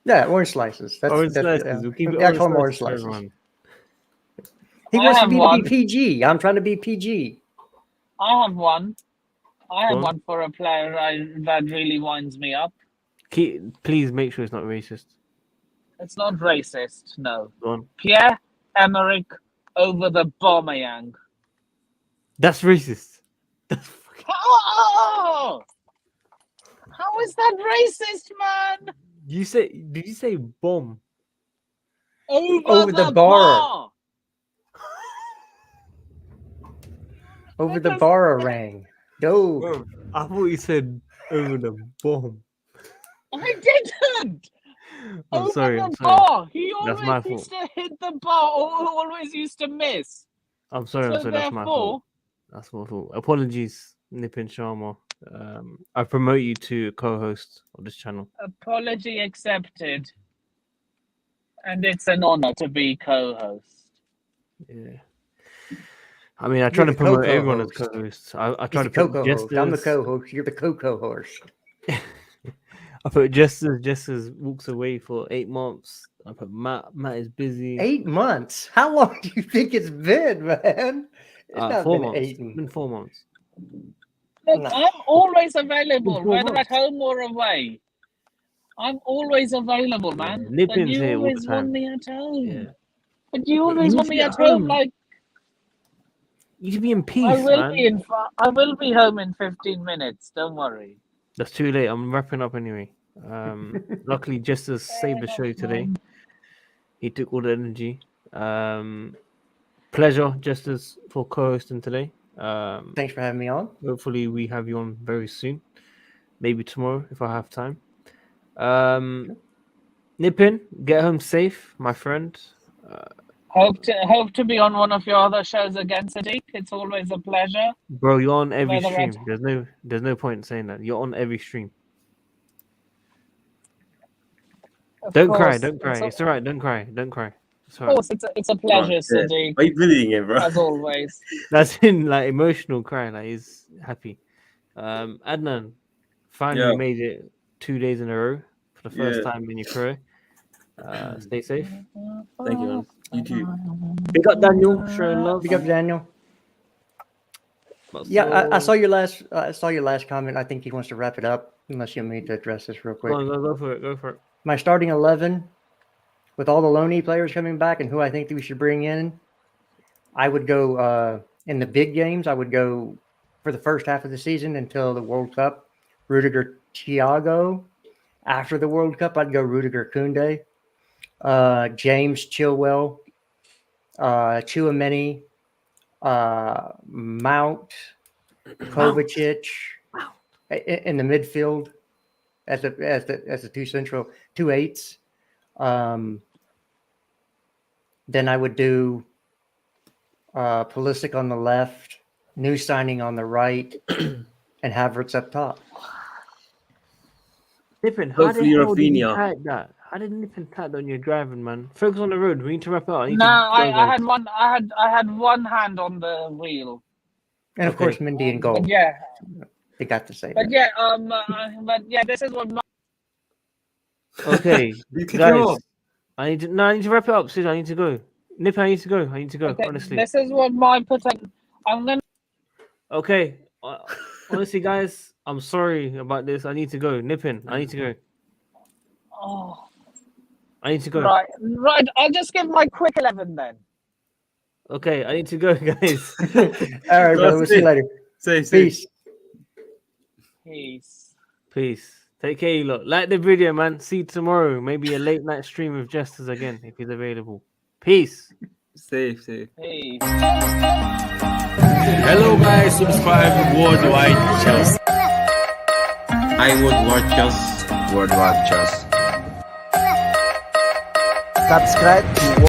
Yeah, orange slices. Orange slices. Yeah. We'll keep it Yeah, I call them orange orange slices for slices. everyone. He I wants to have be one. PG. I'm trying to be PG. I have one. I have Go on. one for a player that really winds me up. Please make sure it's not racist. It's not racist, no. Go on. Pierre-Emerick over the Aubameyang. That's racist. That's fucking... Oh! How is that racist, man? Did you say bomb? Over the the bar. bar. Over the bar rang. No. Bro, I thought you said over the bomb. I didn't. I'm Over sorry. the I'm sorry. bar. He That's my always used fault. to hit the bar. Always used to miss. I'm sorry. So That's my therefore, fault. That's my fault. Apologies, Nipin Sharma. I promote you to co-host of this channel. apology accepted. And it's an honor to be co-host. Yeah. I mean, I try to the promote co-co everyone as host. co-hosts. I He's try the to put Coco host. I'm the Jesters. co-host. You're the Coco host. I put Jesters. Jesters walks away for 8 months. I put Matt. Matt is busy. 8 months? How long do you think it's been, man? It's not 4 been months. 8. It's been 4 months. Look, Nah. I'm always available, Four whether months. at home or away. I'm always available, man. Yeah, But Nippin's you here all the always want time. me at home. Yeah. But you But always you want need to me be at at home. home. Like You should be in peace, I will man. be I will be home in 15 minutes. Don't worry. That's too late. I'm wrapping up anyway. Luckily, Jesters saved the show today. He took all the energy. Pleasure, Jesters, for co-hosting today. Thanks for having me on. Hopefully, we have you on very soon. Maybe tomorrow if I have time. Nippin, get home safe, my friend. Hope to be on one of your other shows again, Sadiq. It's always a pleasure. Bro, you're on every Whether stream. There's no point in saying that. You're on every stream. Don't cry. It's all right. Don't cry. It's all Of right. course, it's a pleasure, Sadiq. Why are you bullying him, bro? As always. That's in like emotional cry. Like he's happy. Adnan finally Yeah. made it 2 days in a row for the first Yeah. time in your career. Stay safe. Thank you, man. You too. Big up Daniel, showing love. Big up, Daniel. But Yeah, I so- saw your last. I saw your last comment. I think he wants to wrap it up. Unless you want me to address this real quick. Go on, go for it. Go for it. My starting 11, with all the loanee players coming back and who I think that we should bring in, I would go in the big games. I would go for the first half of the season until the World Cup. Rudiger, Thiago. After the World Cup, I'd go Rudiger, Koundé, James, Chilwell, Chouameni, Mount, Kovacic in the midfield as the two eights. Then I would do Pulisic on the left, new signing on the right, and Havertz up top. Nippin, how the Hopefully hell did you Rafinha. type that? How did Nippin type that when you're driving, man? Focus on the road. We need to wrap it up. I need No, to go, I guys. had one hand on the wheel. And of Okay. course, Mendy and goal. But yeah, They got to say but that. yeah, this is what Okay, You kick him guys. off. I need to wrap it up, sis. I need to go. Nip, I need to go. okay, Honestly. this is what my potential. I'm gonna. Okay. Honestly, guys, I'm sorry about this. I need to go. Nippin, I need to go. Oh, I need to go. right. I'll just give my quick 11 then. Okay, I need to go, guys. All right, brother. We'll see you later. Safe. Peace. Peace. Peace. Take care, you lot. Like the video, man. See you tomorrow. Maybe a late night stream with Jesters again if he's available. Peace. Safe. Peace. Hello guys, subscribe to WorldWideChels. I would watch us. WorldWideChels. Subscribe to